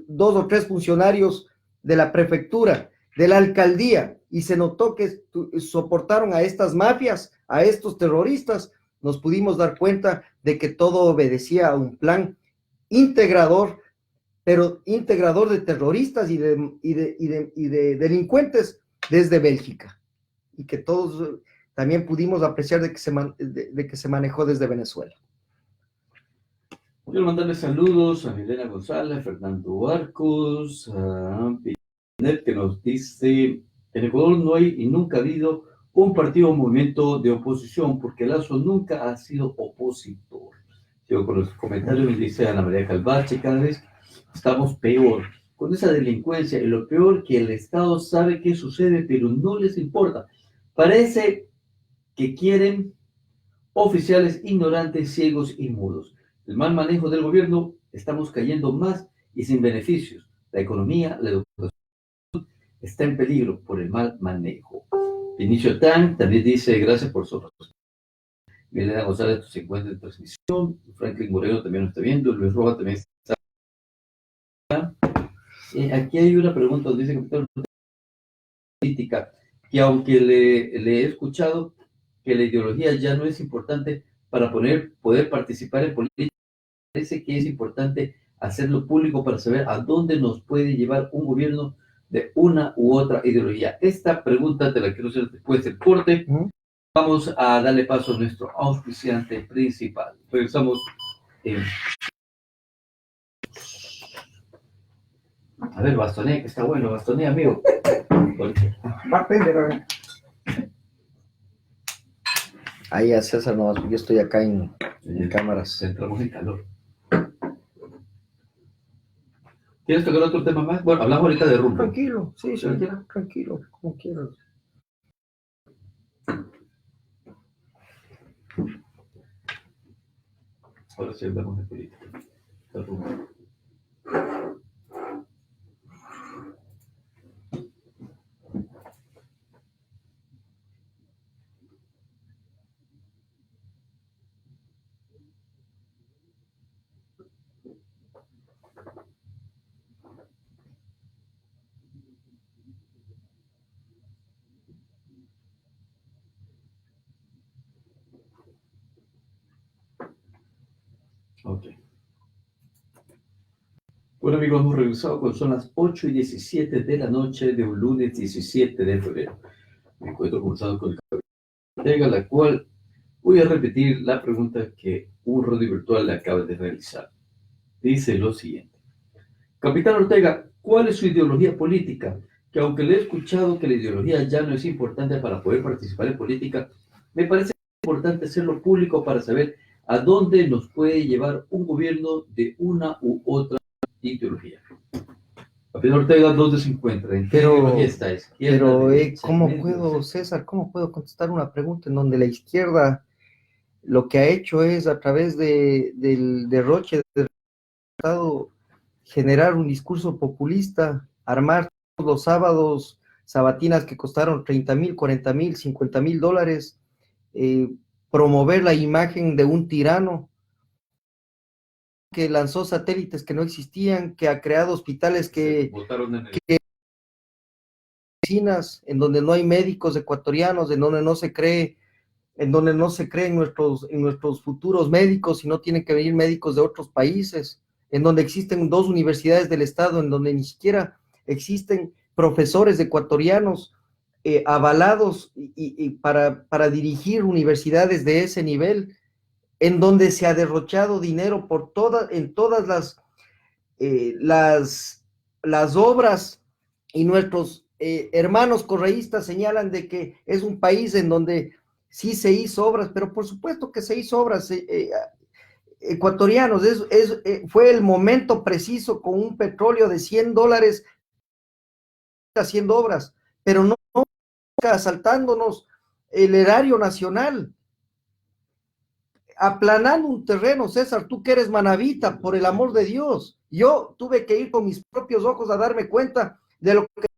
dos o tres funcionarios de la prefectura, de la alcaldía, y se notó que soportaron a estas mafias, a estos terroristas, nos pudimos dar cuenta de que todo obedecía a un plan integrador, pero integrador de terroristas y de delincuentes desde Bélgica, y que todos también pudimos apreciar de que se manejó desde Venezuela. Quiero mandarle saludos a Milena González, Fernando Arcos, a Pinet, que nos dice: en Ecuador no hay y nunca ha habido un partido o movimiento de oposición, porque Lazo nunca ha sido opositor. Sigo con los comentarios, me dice Ana María Calvache: cada vez estamos peor con esa delincuencia, y lo peor que el Estado sabe qué sucede, pero no les importa. Parece que quieren oficiales ignorantes, ciegos y mudos. El mal manejo del gobierno, estamos cayendo más y sin beneficios. La economía, la educación está en peligro por el mal manejo. Vinicio Tan también dice: gracias por su respuesta. Milena González se encuentra en transmisión. Franklin Moreno también lo está viendo. Luis Roja también está. Aquí hay una pregunta donde dice: capitán política, que aunque le he escuchado que la ideología ya no es importante para poder participar en política, parece que es importante hacerlo público para saber a dónde nos puede llevar un gobierno de una u otra ideología. Esta pregunta te la quiero hacer después del corte. Vamos a darle paso a nuestro auspiciante principal. Regresamos en... A ver, bastonea, que está bueno, bastonea, amigo. Bartender, ahí a César, no, yo estoy acá en cámaras. Entramos en calor. ¿Quieres tocar otro tema más? Bueno, hablamos ahorita de rumbo. Tranquilo, sí, tranquilo, como quieras. Ahora sí hablamos de política. De rumbo. Ok. Bueno, amigos, hemos regresado cuando son las 8:17 de la noche de un lunes 17 de febrero. Me encuentro conversando con el capitán Ortega, la cual voy a repetir la pregunta que un radio virtual le acaba de realizar. Dice lo siguiente: capitán Ortega, ¿cuál es su ideología política? Que aunque le he escuchado que la ideología ya no es importante para poder participar en política, me parece importante hacerlo público para saber a dónde nos puede llevar un gobierno de una u otra ideología. Capitán Ortega, ¿dónde se encuentra? ¿En qué ideología está? Pero, ¿cómo puedo, César, cómo puedo contestar una pregunta en donde la izquierda lo que ha hecho es, a través del derroche del Estado, generar un discurso populista, armar todos los sábados sabatinas que costaron 30,000, 40,000, 50,000 dólares, promover la imagen de un tirano que lanzó satélites que no existían, que ha creado hospitales que en donde no hay médicos ecuatorianos, en donde no se cree en nuestros futuros médicos, sino tienen que venir médicos de otros países, en donde existen 2 universidades del Estado, en donde ni siquiera existen profesores ecuatorianos avalados para dirigir universidades de ese nivel, en donde se ha derrochado dinero en todas las obras, y nuestros hermanos correístas señalan de que es un país en donde sí se hizo obras, pero por supuesto que se hizo obras ecuatorianos. Fue el momento preciso con un petróleo de $100 haciendo obras, pero no asaltándonos el erario nacional, aplanando un terreno. César, tú que eres manabita, por el amor de Dios, yo tuve que ir con mis propios ojos a darme cuenta de lo que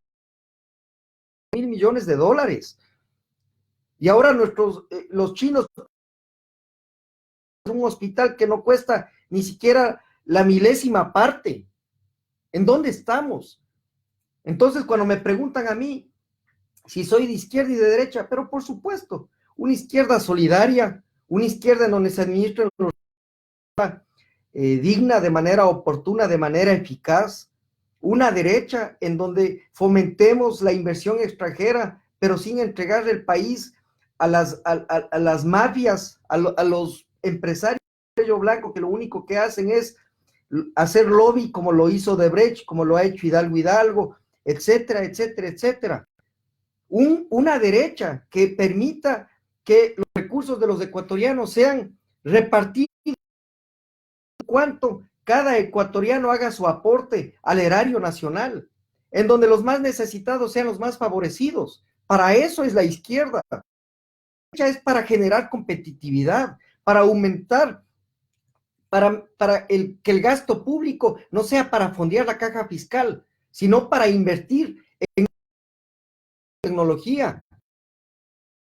$1,000 millones, y ahora los chinos, un hospital que no cuesta ni siquiera la milésima parte. ¿En dónde estamos? Entonces, cuando me preguntan a mí si soy de izquierda y de derecha, pero por supuesto, una izquierda solidaria, una izquierda en donde se administra digna, de manera oportuna, de manera eficaz, una derecha en donde fomentemos la inversión extranjera, pero sin entregarle el país a las mafias, a los empresarios de cuello blanco, que lo único que hacen es hacer lobby, como lo hizo Odebrecht, como lo ha hecho Hidalgo Hidalgo, etcétera, etcétera, etcétera. Una derecha que permita que los recursos de los ecuatorianos sean repartidos, cuanto cada ecuatoriano haga su aporte al erario nacional, en donde los más necesitados sean los más favorecidos. Para eso es la izquierda. La derecha es para generar competitividad, para aumentar, que el gasto público no sea para fondear la caja fiscal, sino para invertir en tecnología,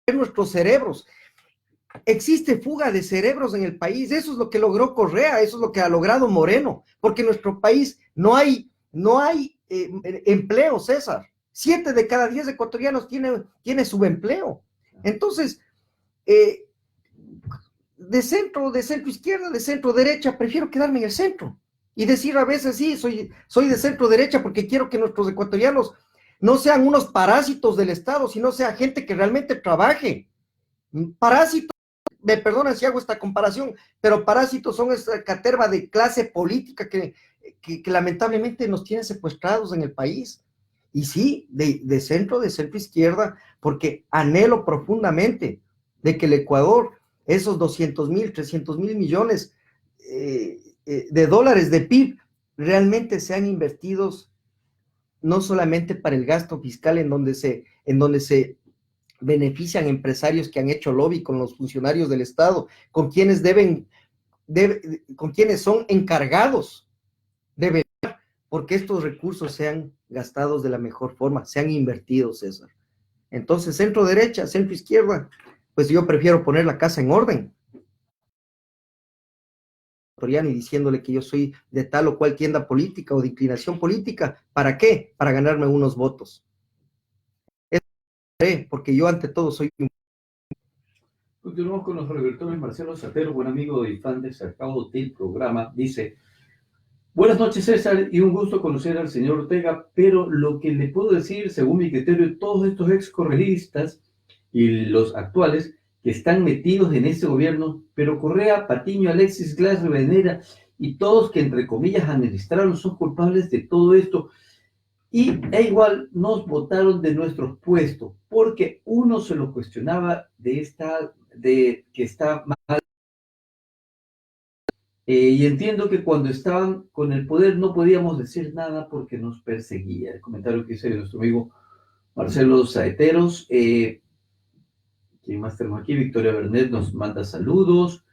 en nuestros cerebros. Existe fuga de cerebros en el país, eso es lo que logró Correa, eso es lo que ha logrado Moreno, porque en nuestro país no hay empleo, César. 7 de cada 10 ecuatorianos tiene subempleo. Entonces, de centro izquierda, de centro derecha, prefiero quedarme en el centro y decir a veces, sí, soy de centro derecha porque quiero que nuestros ecuatorianos no sean unos parásitos del Estado, sino sea gente que realmente trabaje. Parásitos, me perdonan si hago esta comparación, pero parásitos son esta caterva de clase política que lamentablemente nos tiene secuestrados en el país. Y sí, de centro izquierda, porque anhelo profundamente de que el Ecuador, esos 200,000, 300,000 millones de dólares de PIB, realmente sean invertidos no solamente para el gasto fiscal en donde se benefician empresarios que han hecho lobby con los funcionarios del Estado, con quienes con quienes son encargados de velar porque estos recursos sean gastados de la mejor forma, sean invertidos, César. Entonces, centro derecha, centro izquierda, pues yo prefiero poner la casa en orden. Y diciéndole que yo soy de tal o cual tienda política o de inclinación política, ¿para qué? Para ganarme unos votos. Porque yo ante todo soy un... Continuamos con los revertores. Marcelo Satero, buen amigo y fan destacado del programa, dice: buenas noches, César, y un gusto conocer al señor Ortega, pero lo que le puedo decir, según mi criterio, todos estos ex correístas y los actuales que están metidos en este gobierno, pero Correa, Patiño, Alexis, Glass, Rivadeneira y todos que entre comillas administraron son culpables de todo esto. Igual nos votaron de nuestros puestos, porque uno se lo cuestionaba de que está mal. Y entiendo que cuando estaban con el poder no podíamos decir nada porque nos perseguía. El comentario que hice de nuestro amigo Marcelo Saeteros. ¿Quién más tenemos aquí? Victoria Bernet nos manda saludos.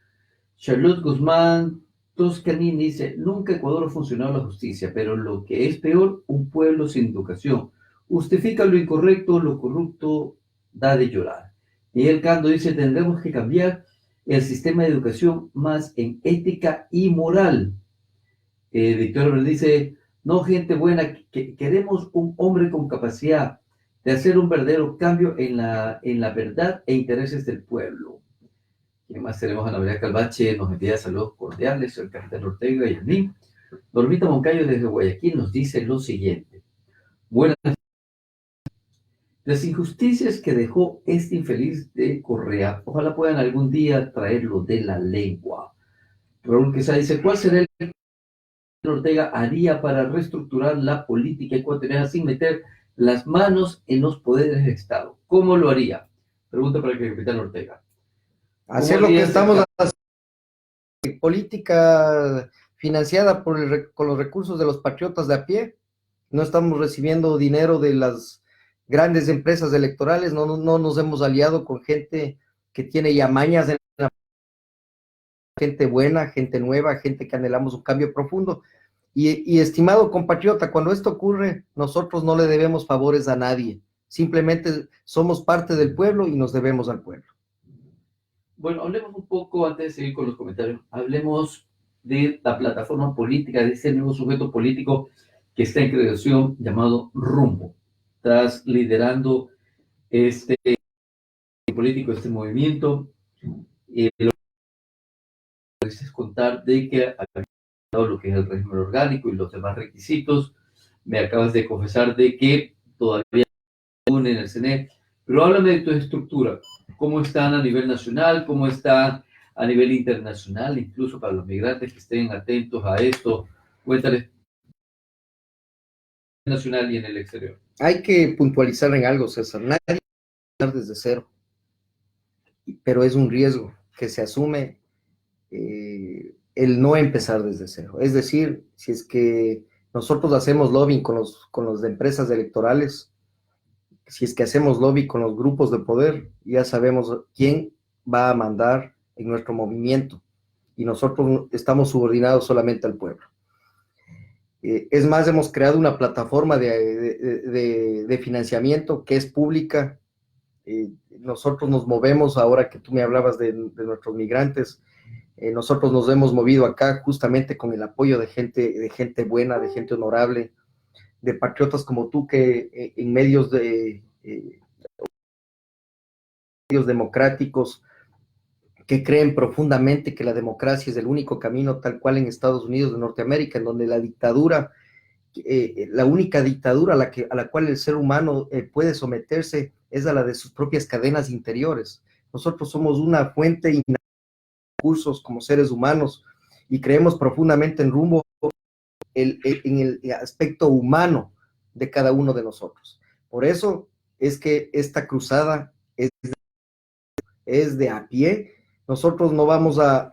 Charlotte Guzmán Toscanini dice: nunca Ecuador ha funcionado la justicia, pero lo que es peor, un pueblo sin educación. Justifica lo incorrecto, lo corrupto da de llorar. Miguel Cando dice: tendremos que cambiar el sistema de educación más en ética y moral. Victoria Bernet dice: no, gente buena, queremos un hombre con capacidad de hacer un verdadero cambio en la verdad e intereses del pueblo. ¿Quién más tenemos? Ana María Calvache nos envía saludos cordiales, el capitán Ortega y a mí. Normita Moncayo desde Guayaquil nos dice lo siguiente: buenas noches. Las injusticias que dejó este infeliz de Correa, ojalá puedan algún día traerlo de la lengua. Raúl Quesada dice: ¿cuál será el que Ortega haría para reestructurar la política ecuatoriana sin meter las manos en los poderes del Estado? ¿Cómo lo haría? Pregunta para el capitán Ortega. Hacer lo que estamos haciendo, política financiada con los recursos de los patriotas de a pie. No estamos recibiendo dinero de las grandes empresas electorales, no nos hemos aliado con gente que tiene ya mañas, gente buena, gente nueva, gente que anhelamos un cambio profundo. Y estimado compatriota, cuando esto ocurre, nosotros no le debemos favores a nadie, simplemente somos parte del pueblo y nos debemos al pueblo. Bueno, hablemos un poco, antes de seguir con los comentarios, hablemos de la plataforma política, de ese nuevo sujeto político que está en creación llamado Rumbo. Estás liderando este político, este movimiento. Lo que es contar de que ha cambiado lo que es el régimen orgánico y los demás requisitos. Me acabas de confesar de que todavía en el CNE, pero háblame de tu estructura. ¿Cómo están a nivel nacional? ¿Cómo están a nivel internacional? Incluso para los migrantes que estén atentos a esto. Cuéntales nacional y en el exterior. Hay que puntualizar en algo, César. Nadie va a empezar desde cero, pero es un riesgo que se asume el no empezar desde cero. Es decir, si es que nosotros hacemos lobbying con las empresas electorales, si es que hacemos lobby con los grupos de poder, ya sabemos quién va a mandar en nuestro movimiento y nosotros estamos subordinados solamente al pueblo. Es más, hemos creado una plataforma de financiamiento que es pública. Nosotros nos movemos, ahora que tú me hablabas de nuestros migrantes, nosotros nos hemos movido acá justamente con el apoyo de gente buena, de gente honorable, de patriotas como tú que en medios democráticos que creen profundamente que la democracia es el único camino, tal cual en Estados Unidos de Norteamérica, en donde la dictadura, la única dictadura a la cual el ser humano puede someterse es a la de sus propias cadenas interiores. Nosotros somos una fuente de recursos como seres humanos y creemos profundamente en Rumbo en el aspecto humano de cada uno de nosotros. Por eso es que esta cruzada es de a pie. Nosotros no vamos a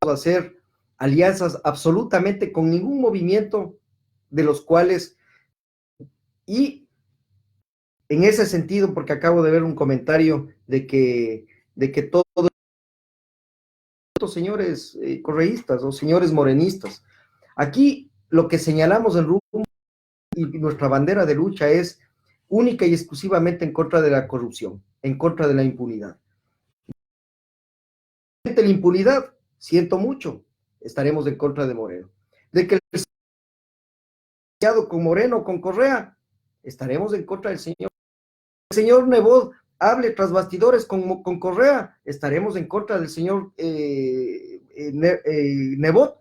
hacer alianzas absolutamente con ningún movimiento de los cuales, y en ese sentido, porque acabo de ver un comentario de que todos los señores correístas o señores morenistas, aquí lo que señalamos en Rumbo y nuestra bandera de lucha es única y exclusivamente en contra de la corrupción, en contra de la impunidad. De la impunidad, siento mucho, estaremos en contra de Moreno. De que el con Moreno, con Correa, estaremos en contra del señor. El señor Nebot hable tras bastidores con Correa, estaremos en contra del señor Nebot.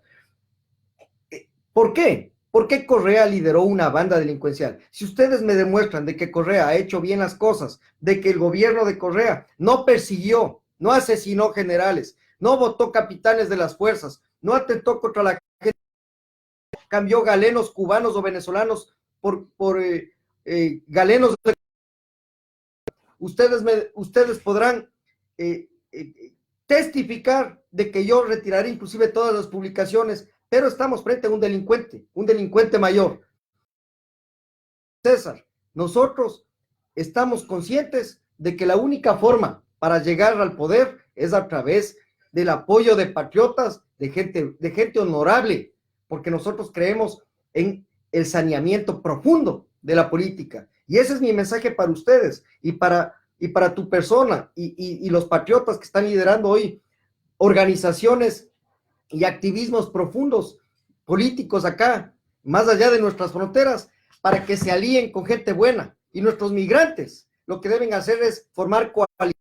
¿Por qué? ¿Por qué Correa lideró una banda delincuencial? Si ustedes me demuestran de que Correa ha hecho bien las cosas, de que el gobierno de Correa no persiguió, no asesinó generales, no votó capitanes de las fuerzas, no atentó contra la gente, cambió galenos cubanos o venezolanos por galenos. Ustedes podrán testificar de que yo retiraré inclusive todas las publicaciones, pero estamos frente a un delincuente mayor. César, nosotros estamos conscientes de que la única forma para llegar al poder es a través del apoyo de patriotas, de gente honorable, porque nosotros creemos en el saneamiento profundo de la política. Y ese es mi mensaje para ustedes y para tu persona y los patriotas que están liderando hoy organizaciones y activismos profundos políticos acá, más allá de nuestras fronteras, para que se alíen con gente buena. Y nuestros migrantes lo que deben hacer es formar coaliciones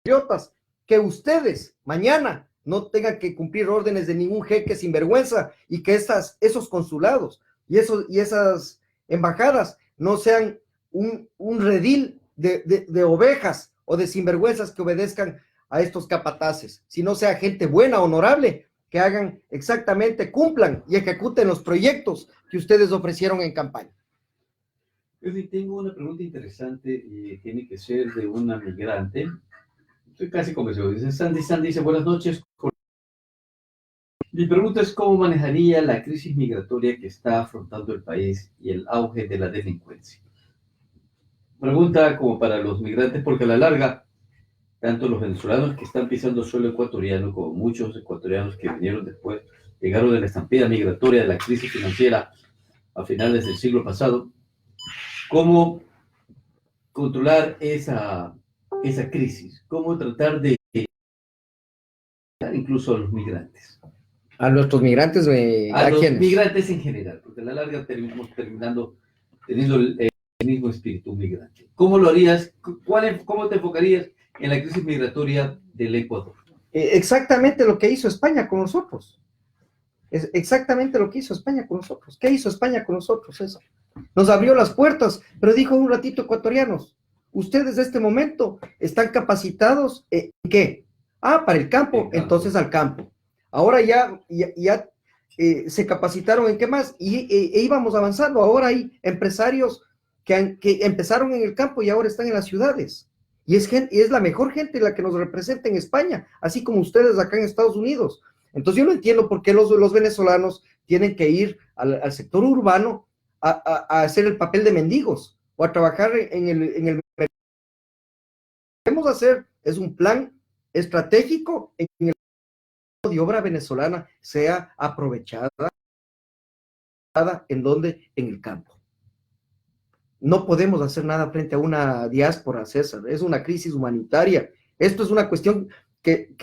patriotas, que ustedes mañana no tengan que cumplir órdenes de ningún jeque sinvergüenza y que esos consulados y esas embajadas no sean un redil de ovejas o de sinvergüenzas que obedezcan a estos capataces, sino sea gente buena, honorable, que hagan exactamente, cumplan y ejecuten los proyectos que ustedes ofrecieron en campaña. Yo sí tengo una pregunta interesante y tiene que ser de una migrante. Estoy casi convencido. Dice Sandy dice, buenas noches. Mi pregunta es cómo manejaría la crisis migratoria que está afrontando el país y el auge de la delincuencia. Pregunta como para los migrantes, porque a la larga, tanto los venezolanos que están pisando suelo ecuatoriano como muchos ecuatorianos que vinieron después, llegaron de la estampida migratoria de la crisis financiera a finales del siglo pasado. ¿Cómo controlar esa crisis? ¿Cómo tratar de incluso a los migrantes? A nuestros migrantes, A los quiénes? migrantes en general, porque a la larga terminamos terminando teniendo el mismo espíritu migrante. ¿Cómo lo harías? ¿Cómo te enfocarías en la crisis migratoria del Ecuador? Exactamente lo que hizo España con nosotros. Es exactamente lo que hizo España con nosotros. ¿Qué hizo España con nosotros? Eso. Nos abrió las puertas, pero dijo un ratito, ecuatorianos, ustedes de este momento están capacitados ¿en qué? Ah, para el campo, entonces al campo. Ahora ya se capacitaron en qué más y íbamos avanzando. Ahora hay empresarios que empezaron en el campo y ahora están en las ciudades. Y es la mejor gente la que nos representa en España, así como ustedes acá en Estados Unidos. Entonces yo no entiendo por qué los venezolanos tienen que ir al sector urbano a hacer el papel de mendigos o a trabajar en el... Lo que debemos hacer es un plan estratégico en el de obra venezolana sea aprovechada en donde en el campo. No podemos hacer nada frente a una diáspora, César, es una crisis humanitaria. Esto es una cuestión que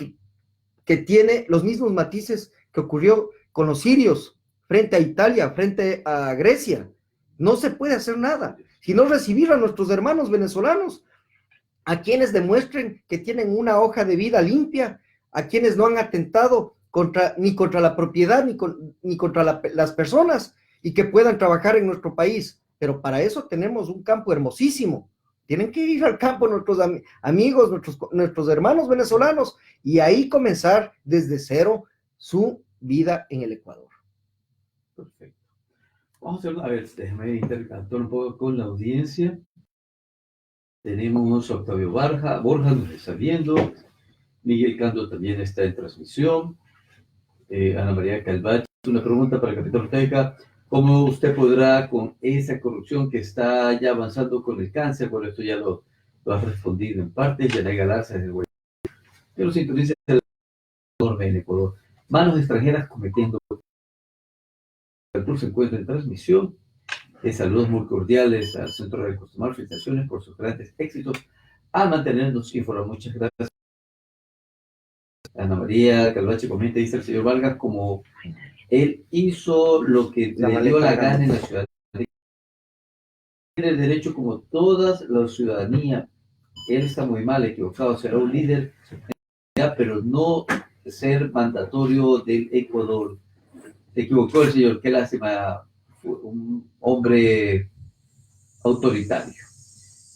tiene los mismos matices que ocurrió con los sirios frente a Italia, frente a Grecia. No se puede hacer nada, sino recibir a nuestros hermanos venezolanos, a quienes demuestren que tienen una hoja de vida limpia, a quienes no han atentado ni contra la propiedad, ni contra las personas, y que puedan trabajar en nuestro país. Pero para eso tenemos un campo hermosísimo. Tienen que ir al campo nuestros amigos, nuestros hermanos venezolanos, y ahí comenzar desde cero su vida en el Ecuador. Perfecto. Vamos a ver, déjame interactuar un poco con la audiencia. Tenemos a Octavio Borja nos está viendo. Miguel Cando también está en transmisión. Ana María Calvache, una pregunta para el capitán Ortega. ¿Cómo usted podrá, con esa corrupción que está ya avanzando con el cáncer, bueno, esto ya lo has respondido en parte, Yanay Galarza desde el Guayana, pero sintoniza el en Ecuador, manos extranjeras cometiendo. El tour se encuentra en transmisión. Saludos muy cordiales al Centro de Costumar, felicitaciones por sus grandes éxitos al mantenernos informados. Muchas gracias. Ana María Calvache comenta, dice el señor Vargas, como él hizo lo que le dio la gana en la ciudad. Tiene el derecho como toda la ciudadanía. Él está muy mal, equivocado, será un líder, pero no ser mandatorio del Ecuador. Se equivocó el señor, qué lástima, fue un hombre autoritario.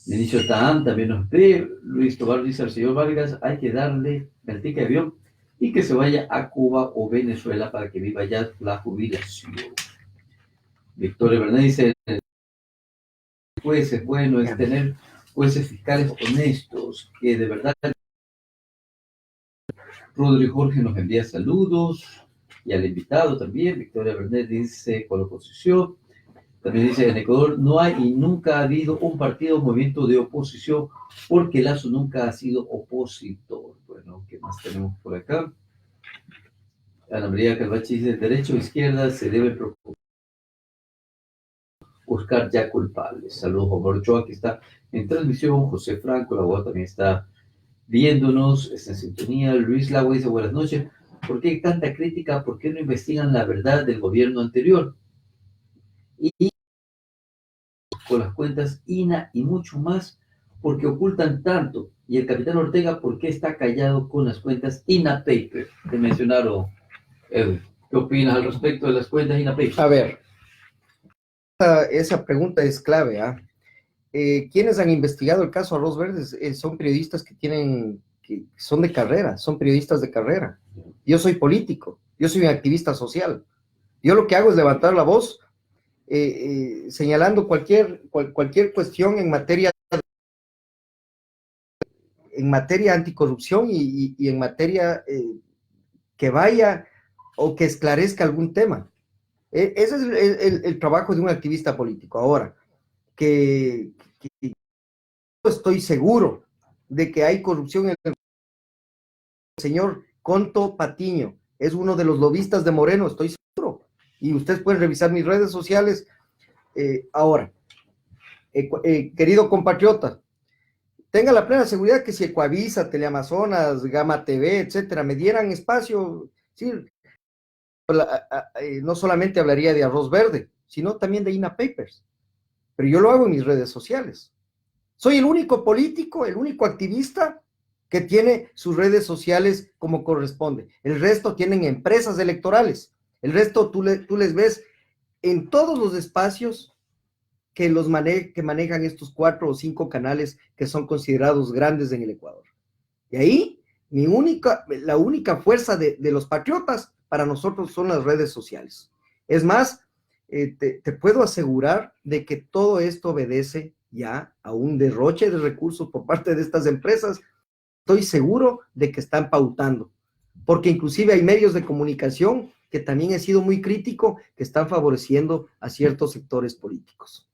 Benicio Taán también nos ve. Luis Tobar dice al señor Vargas, hay que darle el ticket de avión y que se vaya a Cuba o Venezuela para que viva ya la jubilación. Victoria Bernal dice, jueces, bueno, es tener jueces fiscales honestos, que de verdad. Rodrigo Jorge nos envía saludos y al invitado también. Victoria Bernal dice, con la oposición. También dice, en Ecuador no hay y nunca ha habido un partido o movimiento de oposición porque Lazo nunca ha sido opositor. Bueno, ¿qué más tenemos por acá? Ana María Calvache dice, derecho o izquierda se debe buscar ya culpables. Saludos, Juan Ochoa, que está en transmisión. José Franco, la abogado, también está viéndonos, está en sintonía. Luis Lago dice, buenas noches. ¿Por qué tanta crítica? ¿Por qué no investigan la verdad del gobierno anterior? Y con las cuentas INA y mucho más, porque ocultan tanto. Y el capitán Ortega, ¿por qué está callado con las cuentas INA Paper? Te mencionaron, Edu. ¿Qué opinas al respecto de las cuentas INA Paper? A ver, esa pregunta es clave. ¿Quiénes han investigado el caso Arroz Verdes? Son periodistas que son de carrera, son periodistas de carrera. Yo soy político, yo soy un activista social. Yo lo que hago es levantar la voz señalando cualquier cuestión en materia anticorrupción y en materia que vaya o que esclarezca algún tema. Ese es el trabajo de un activista político. Ahora, que estoy seguro de que hay corrupción en el señor Conto Patiño, es uno de los lobistas de Moreno, estoy seguro, y ustedes pueden revisar mis redes sociales. Ahora, querido compatriota, tenga la plena seguridad que si Ecuavisa, Teleamazonas, Gama TV, etcétera, me dieran espacio, sí, no solamente hablaría de Arroz Verde, sino también de INA Papers, pero yo lo hago en mis redes sociales. Soy el único político, el único activista que tiene sus redes sociales como corresponde. El resto tienen empresas electorales. El resto tú les ves en todos los espacios que manejan estos 4 o 5 canales que son considerados grandes en el Ecuador. Y ahí, la única fuerza de los patriotas para nosotros son las redes sociales. Es más, te puedo asegurar de que todo esto obedece ya a un derroche de recursos por parte de estas empresas. Estoy seguro de que están pautando, porque inclusive hay medios de comunicación que también he sido muy crítico, que están favoreciendo a ciertos sectores políticos.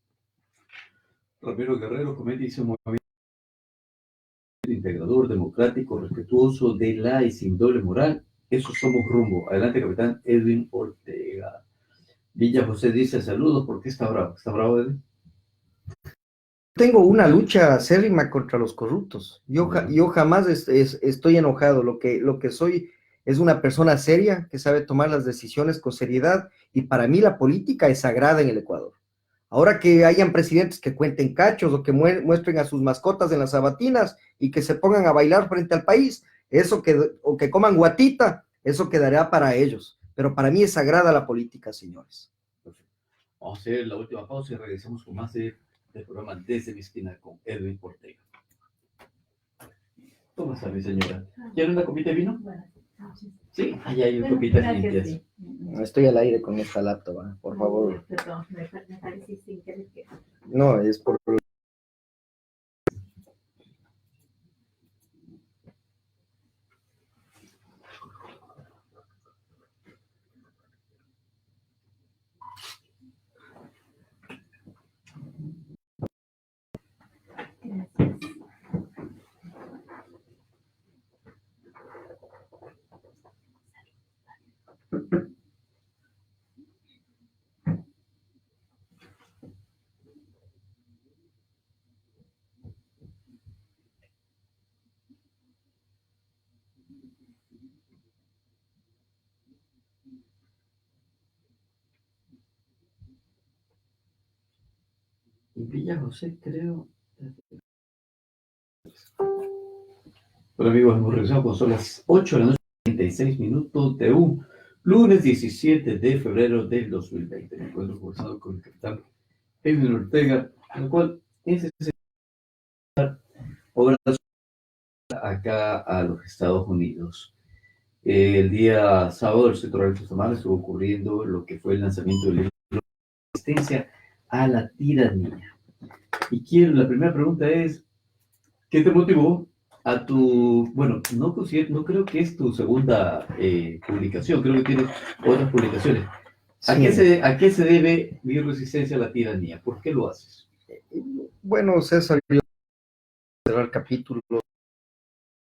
Ramiro Guerrero comenta y dice: un movimiento integrador, democrático, respetuoso de la y sin doble moral. Eso somos rumbo. Adelante, capitán Edwin Ortega. Villa José dice: saludos. ¿Por qué está bravo? ¿Está bravo, Edwin? Tengo una lucha acérrima contra los corruptos. Yo jamás estoy enojado. Lo que soy es una persona seria que sabe tomar las decisiones con seriedad, y para mí la política es sagrada en el Ecuador. Ahora que hayan presidentes que cuenten cachos o que muestren a sus mascotas en las sabatinas y que se pongan a bailar frente al país, o que coman guatita, eso quedará para ellos. Pero para mí es sagrada la política, señores. Perfecto. Vamos a hacer la última pausa y regresamos con más del programa Desde mi Esquina con Edwin Ortega. ¿Cómo está, mi señora? ¿Quiere una copita de vino? Bueno, Sí, allá hay copitas limpias. sí. Estoy al aire con esta laptop, ¿eh? Por favor. Perdón, me parece sin querer que... No, es por... Gracias. Villa José, creo. Bueno, amigos, hemos regresado cuando son las 8 de la noche, 36 minutos de un lunes 17 de febrero del 2020. Me encuentro conversando con el capitán Edwin Ortega, el cual es obra acá a los Estados Unidos. El día sábado, el sector de Costa estuvo ocurriendo lo que fue el lanzamiento del libro Resistencia a la Tiranía. Y la primera pregunta es: ¿qué te motivó a tu, bueno, no creo que es tu segunda publicación, creo que tienes otras publicaciones? ¿A qué se debe mi resistencia a la tiranía? ¿Por qué lo haces? Bueno, César, yo cerrar el capítulo,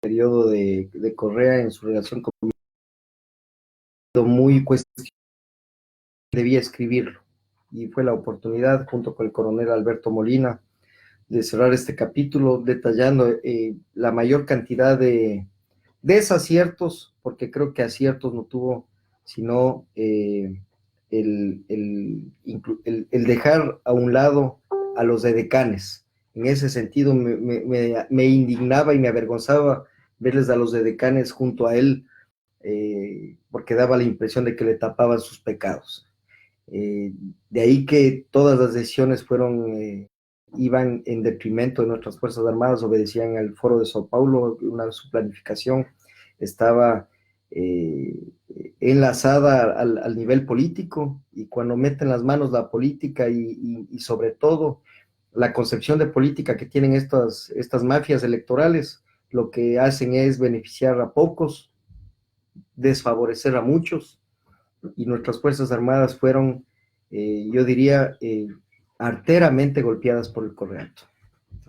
periodo de Correa en su relación con muy cuestionado, debía escribirlo, y fue la oportunidad, junto con el coronel Alberto Molina, de cerrar este capítulo detallando la mayor cantidad de desaciertos, porque creo que aciertos no tuvo, sino el dejar a un lado a los edecanes. En ese sentido me indignaba y me avergonzaba verles a los edecanes junto a él, porque daba la impresión de que le tapaban sus pecados. De ahí que todas las decisiones iban en detrimento de nuestras Fuerzas Armadas, obedecían al Foro de Sao Paulo, su planificación estaba enlazada al nivel político, y cuando meten las manos la política y sobre todo la concepción de política que tienen estas mafias electorales, lo que hacen es beneficiar a pocos, desfavorecer a muchos, y nuestras Fuerzas Armadas fueron, yo diría, arteramente golpeadas por el Correato,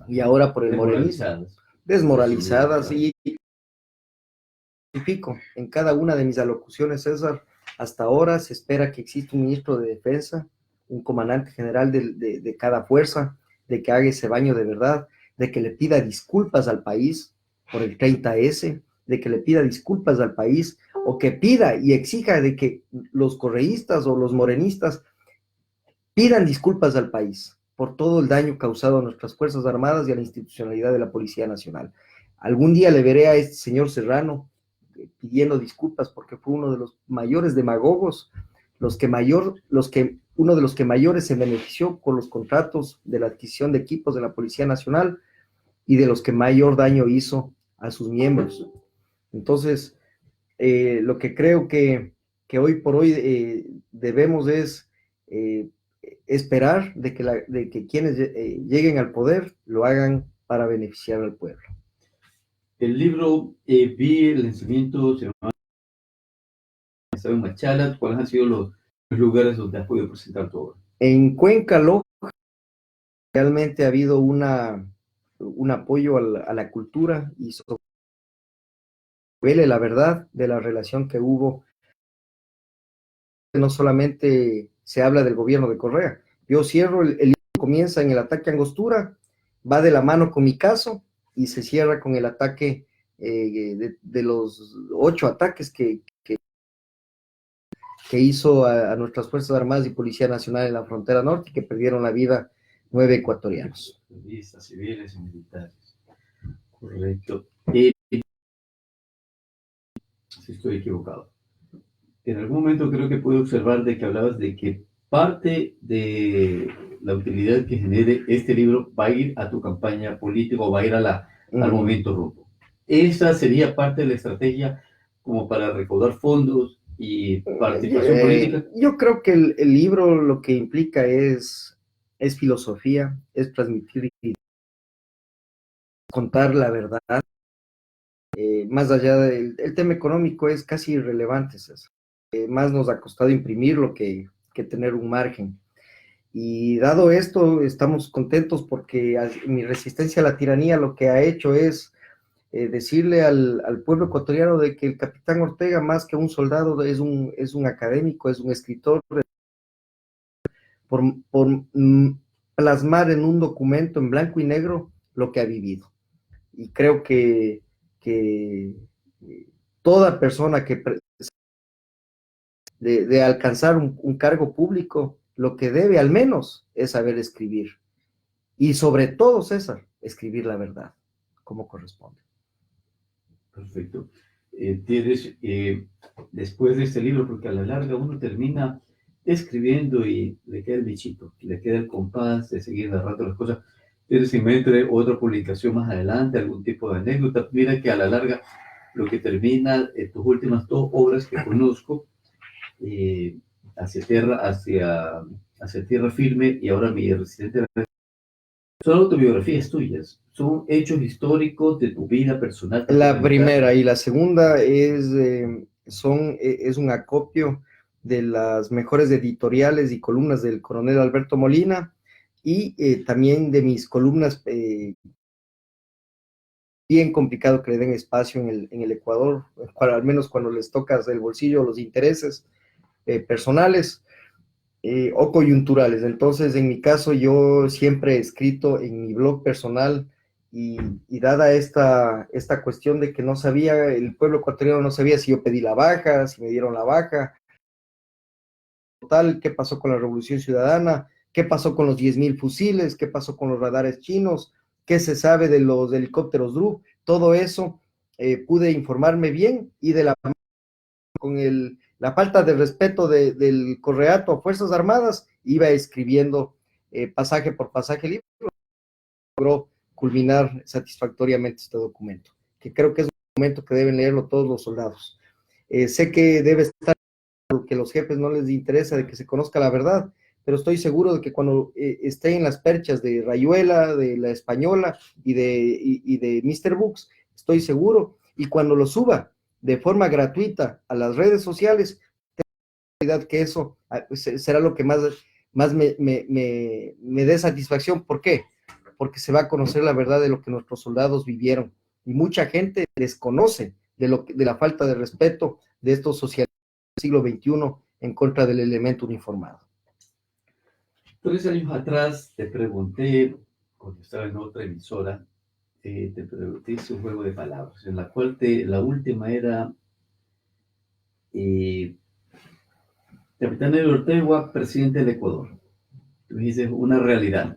y ahora por el morenismo, desmoralizadas. Y en cada una de mis alocuciones, César, hasta ahora se espera que exista un ministro de defensa, un comandante general de cada fuerza, de que haga ese baño de verdad, de que le pida disculpas al país por el 30S, de que le pida disculpas al país o que pida y exija de que los correístas o los morenistas pidan disculpas al país por todo el daño causado a nuestras Fuerzas Armadas y a la institucionalidad de la Policía Nacional. Algún día le veré a este señor Serrano pidiendo disculpas porque fue uno de los mayores demagogos, uno de los que mayores se benefició con los contratos de la adquisición de equipos de la Policía Nacional y de los que mayor daño hizo a sus miembros. Entonces, lo que creo que hoy por hoy debemos es esperar de que quienes lleguen al poder lo hagan para beneficiar al pueblo. El libro, vi el lanzamiento, se llama Estaba en Machala. ¿Cuáles han sido los lugares donde has podido presentar tu obra? En Cuenca, realmente ha habido un apoyo a la cultura y sobre la verdad de la relación que hubo. No solamente se habla del gobierno de Correa. Yo cierro, el libro comienza en el ataque a Angostura, va de la mano con mi caso y se cierra con el ataque de los 8 ataques que hizo a nuestras Fuerzas Armadas y Policía Nacional en la frontera norte, que perdieron la vida 9 ecuatorianos. Periodistas, civiles y militares. Correcto. Si estoy equivocado. En algún momento creo que pude observar de que hablabas de que parte de la utilidad que genere este libro va a ir a tu campaña política o va a ir al movimiento Rumbo. ¿Esa sería parte de la estrategia como para recaudar fondos y participación política? Yo creo que el libro lo que implica es filosofía, es transmitir y contar la verdad. Más allá del el tema económico es casi irrelevante, César. Más nos ha costado imprimirlo que tener un margen. Y dado esto, estamos contentos porque mi resistencia a la tiranía lo que ha hecho es decirle al pueblo ecuatoriano de que el capitán Ortega, más que un soldado, es un académico, es un escritor, por plasmar en un documento en blanco y negro lo que ha vivido. Y creo que toda persona que de alcanzar un cargo público, lo que debe al menos es saber escribir. Y sobre todo, César, escribir la verdad, como corresponde. Perfecto. Tienes, después de este libro, porque a la larga uno termina escribiendo y le queda el bichito, le queda el compás de seguir narrando las cosas. Tienes en mente otra publicación más adelante, algún tipo de anécdota. Mira que a la larga lo que termina, tus últimas 2 obras que conozco, hacia tierra firme y ahora mi residente, son autobiografías tuyas, son hechos históricos de tu vida personal. La primera y la segunda es un acopio de las mejores editoriales y columnas del coronel Alberto Molina y también de mis columnas. Bien complicado que le den espacio en el Ecuador, al menos cuando les tocas el bolsillo, los intereses personales o coyunturales. Entonces, en mi caso, yo siempre he escrito en mi blog personal y dada esta cuestión de que no sabía, el pueblo ecuatoriano no sabía si yo pedí la baja, si me dieron la baja, total, qué pasó con la Revolución Ciudadana, qué pasó con los 10,000 fusiles, qué pasó con los radares chinos, qué se sabe de los helicópteros DRU, todo eso pude informarme bien y de con la falta de respeto del correato a Fuerzas Armadas, iba escribiendo pasaje por pasaje el libro, logró culminar satisfactoriamente este documento, que creo que es un documento que deben leerlo todos los soldados. Sé que debe estar, que a los jefes no les interesa de que se conozca la verdad, pero estoy seguro de que cuando esté en las perchas de Rayuela, de La Española y de Mr. Books, estoy seguro, y cuando lo suba de forma gratuita a las redes sociales, que eso será lo que más me dé satisfacción. ¿Por qué? Porque se va a conocer la verdad de lo que nuestros soldados vivieron, y mucha gente desconoce de la falta de respeto de estos socialistas del siglo XXI en contra del elemento uniformado. 3 años atrás te pregunté, cuando estaba en otra emisora, te pregunté, hice un juego de palabras, en la cual la última era Capitán Eloy Ortega, presidente del Ecuador. Tú dices una realidad.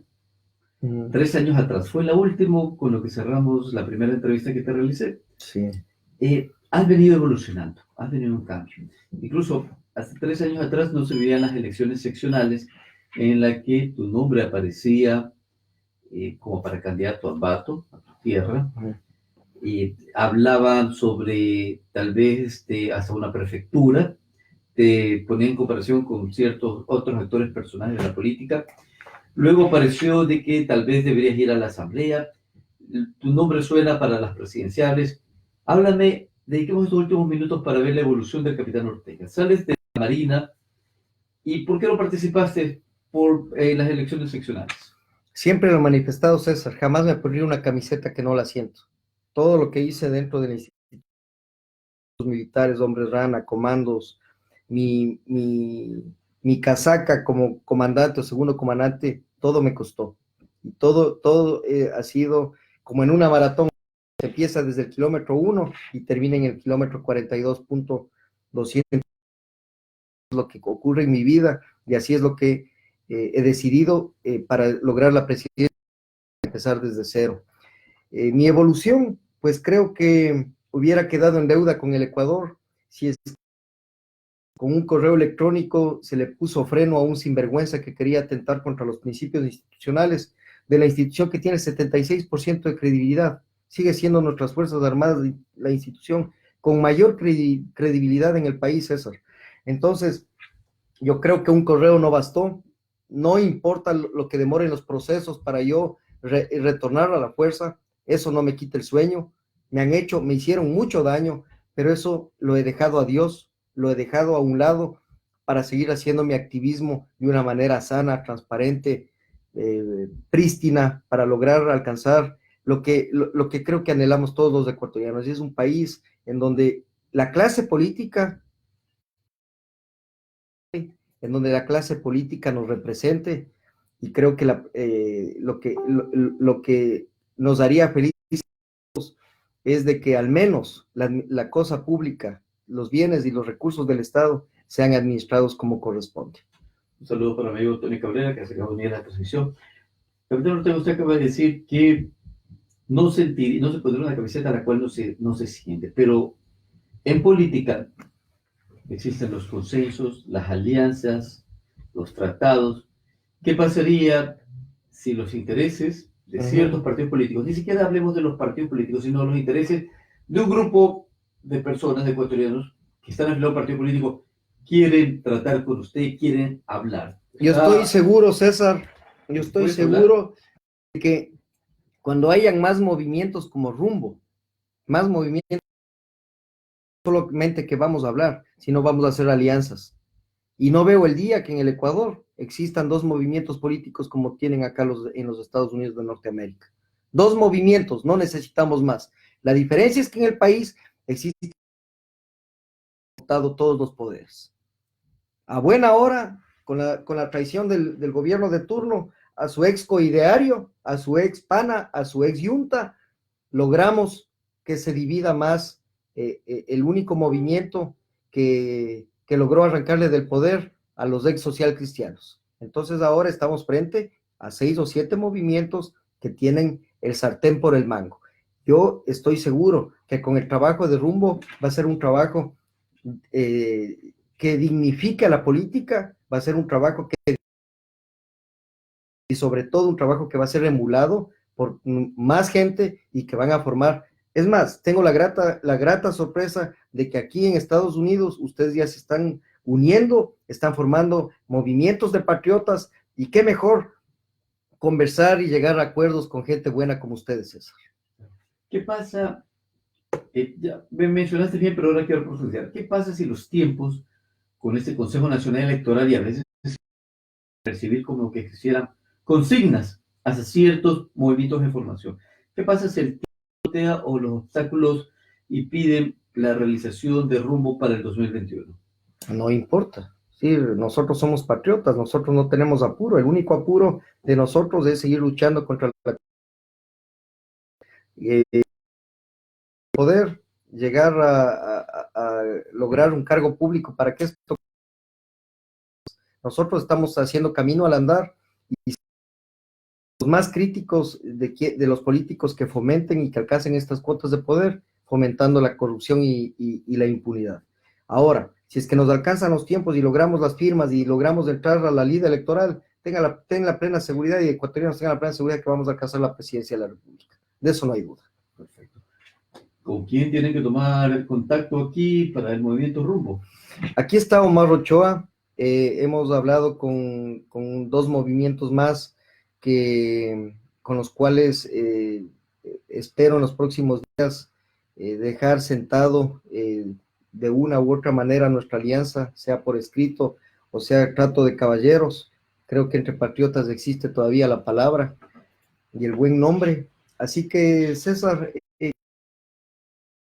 3 años atrás, fue la última con lo que cerramos la primera entrevista que te realicé. Sí. Has venido evolucionando, has venido un cambio. Incluso hace 3 años atrás no se veían las elecciones seccionales en la que tu nombre aparecía como para candidato a Ambato, a tu tierra. Hablaban sobre tal vez hasta una prefectura, te ponían en comparación con ciertos otros actores personales de la política. Luego apareció de que tal vez deberías ir a la asamblea, tu nombre suena para las presidenciales. Háblame, dediquemos estos últimos minutos para ver la evolución del capitán Ortega. Sales de la Marina, ¿y por qué no participaste por las elecciones seccionales? Siempre lo he manifestado, César, jamás me pondría una camiseta que no la siento. Todo lo que hice dentro de la institución, militares, hombres rana, comandos, mi casaca como comandante o segundo comandante, todo me costó. Y todo ha sido como en una maratón, se empieza desde el kilómetro 1 y termina en el kilómetro 42.200, lo que ocurre en mi vida, y así es lo que he decidido para lograr la presidencia, empezar desde cero. Mi evolución, pues creo que hubiera quedado en deuda con el Ecuador si es con un correo electrónico se le puso freno a un sinvergüenza que quería atentar contra los principios institucionales de la institución que tiene 76% de credibilidad. Sigue siendo nuestras Fuerzas Armadas la institución con mayor credibilidad en el país, César. Entonces, yo creo que un correo no bastó. No importa lo que demoren los procesos para yo retornar a la fuerza, eso no me quita el sueño. Me hicieron mucho daño, pero eso lo he dejado a Dios, lo he dejado a un lado para seguir haciendo mi activismo de una manera sana, transparente, prístina, para lograr alcanzar lo que creo que anhelamos todos los ecuatorianos. Y es un país en donde la clase política nos represente, y creo que lo que nos haría felices es de que al menos la cosa pública, los bienes y los recursos del Estado sean administrados como corresponde. Un saludo para mi amigo Tony Cabrera, que se acaba de unir a la transmisión. Capitán Ortega, usted acaba de decir que no se pondría una camiseta a la cual no se siente, pero en política existen los consensos, las alianzas, los tratados. ¿Qué pasaría si los intereses de ciertos partidos políticos, ni siquiera hablemos de los partidos políticos, sino los intereses de un grupo de personas, de ecuatorianos, que están afiliados a un partido político, quieren tratar con usted, quieren hablar? Yo estoy seguro, César, de que cuando hayan más movimientos como Rumbo, más movimientos, solamente que vamos a hablar, sino vamos a hacer alianzas. Y no veo el día que en el Ecuador existan 2 movimientos políticos como tienen acá en los Estados Unidos de Norteamérica. 2 movimientos, no necesitamos más. La diferencia es que en el país existen todos los poderes. A buena hora, con la traición del gobierno de turno, a su ex coideario, a su ex pana, a su ex yunta, logramos que se divida más el único movimiento que logró arrancarle del poder a los ex social cristianos. Entonces ahora estamos frente a 6 o 7 movimientos que tienen el sartén por el mango. Yo estoy seguro que con el trabajo de Rumbo va a ser un trabajo que dignifique a la política, va a ser un trabajo y sobre todo un trabajo que va a ser emulado por más gente y que van a formar. Es más, tengo la grata sorpresa de que aquí en Estados Unidos ustedes ya se están uniendo, están formando movimientos de patriotas, y qué mejor conversar y llegar a acuerdos con gente buena como ustedes, César. ¿Qué pasa? Ya me mencionaste bien, pero ahora quiero profundizar. ¿Qué pasa si los tiempos con este Consejo Nacional Electoral, y a veces percibir como que quisieran consignas hacia ciertos movimientos de formación? ¿Qué pasa si el tiempo o los obstáculos y piden la realización de Rumbo para el 2021? No importa. Sí, nosotros somos patriotas, nosotros no tenemos apuro. El único apuro de nosotros es seguir luchando contra el poder llegar a lograr un cargo público para que esto, nosotros estamos haciendo camino al andar y los más críticos de los políticos que fomenten y que alcancen estas cuotas de poder, fomentando la corrupción y la impunidad. Ahora, si es que nos alcanzan los tiempos y logramos las firmas y logramos entrar a la lid electoral, ten la plena seguridad y ecuatorianos tengan la plena seguridad que vamos a alcanzar la presidencia de la República. De eso no hay duda. Perfecto. ¿Con quién tienen que tomar el contacto aquí para el movimiento Rumbo? Aquí está Omar Ochoa. Hemos hablado con dos movimientos más con los cuales espero en los próximos días dejar sentado de una u otra manera nuestra alianza, sea por escrito o sea trato de caballeros. Creo que entre patriotas existe todavía la palabra y el buen nombre. Así que César,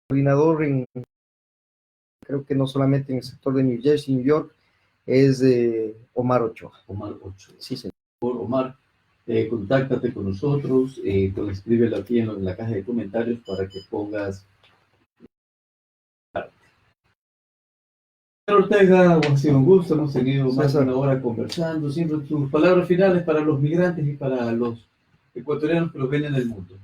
coordinador creo que no solamente en el sector de New Jersey, New York, es Omar Ochoa. Omar Ochoa. Sí, señor. Omar, contáctate con nosotros, escríbelo aquí en la caja de comentarios para que pongas. Señor Ortega, ha sido un gusto, hemos tenido más de una hora conversando. Siempre tus palabras finales para los migrantes y para los ecuatorianos que los ven en el mundo.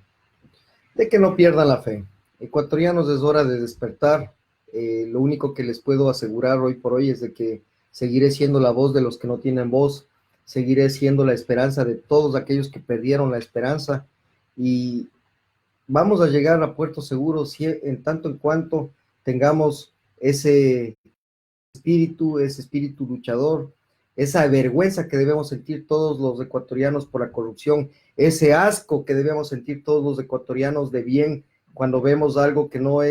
De que no pierdan la fe. Ecuatorianos, es hora de despertar. Lo único que les puedo asegurar hoy por hoy es de que seguiré siendo la voz de los que no tienen voz, seguiré siendo la esperanza de todos aquellos que perdieron la esperanza y vamos a llegar a puerto seguro en tanto en cuanto tengamos ese espíritu luchador, esa vergüenza que debemos sentir todos los ecuatorianos por la corrupción, ese asco que debemos sentir todos los ecuatorianos de bien cuando vemos algo que no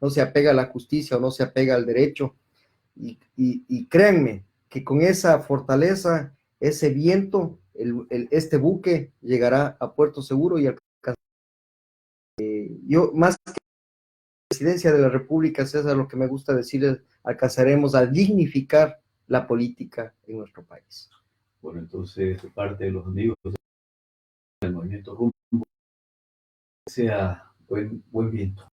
se apega a la justicia o no se apega al derecho. Y créanme que con esa fortaleza, ese viento, este buque llegará a puerto seguro y alcanzará. Yo, más que presidencia de la República, César, lo que me gusta decir es, alcanzaremos a dignificar la política en nuestro país. Bueno, entonces, de parte de los amigos del movimiento Rumbo, sea buen viento.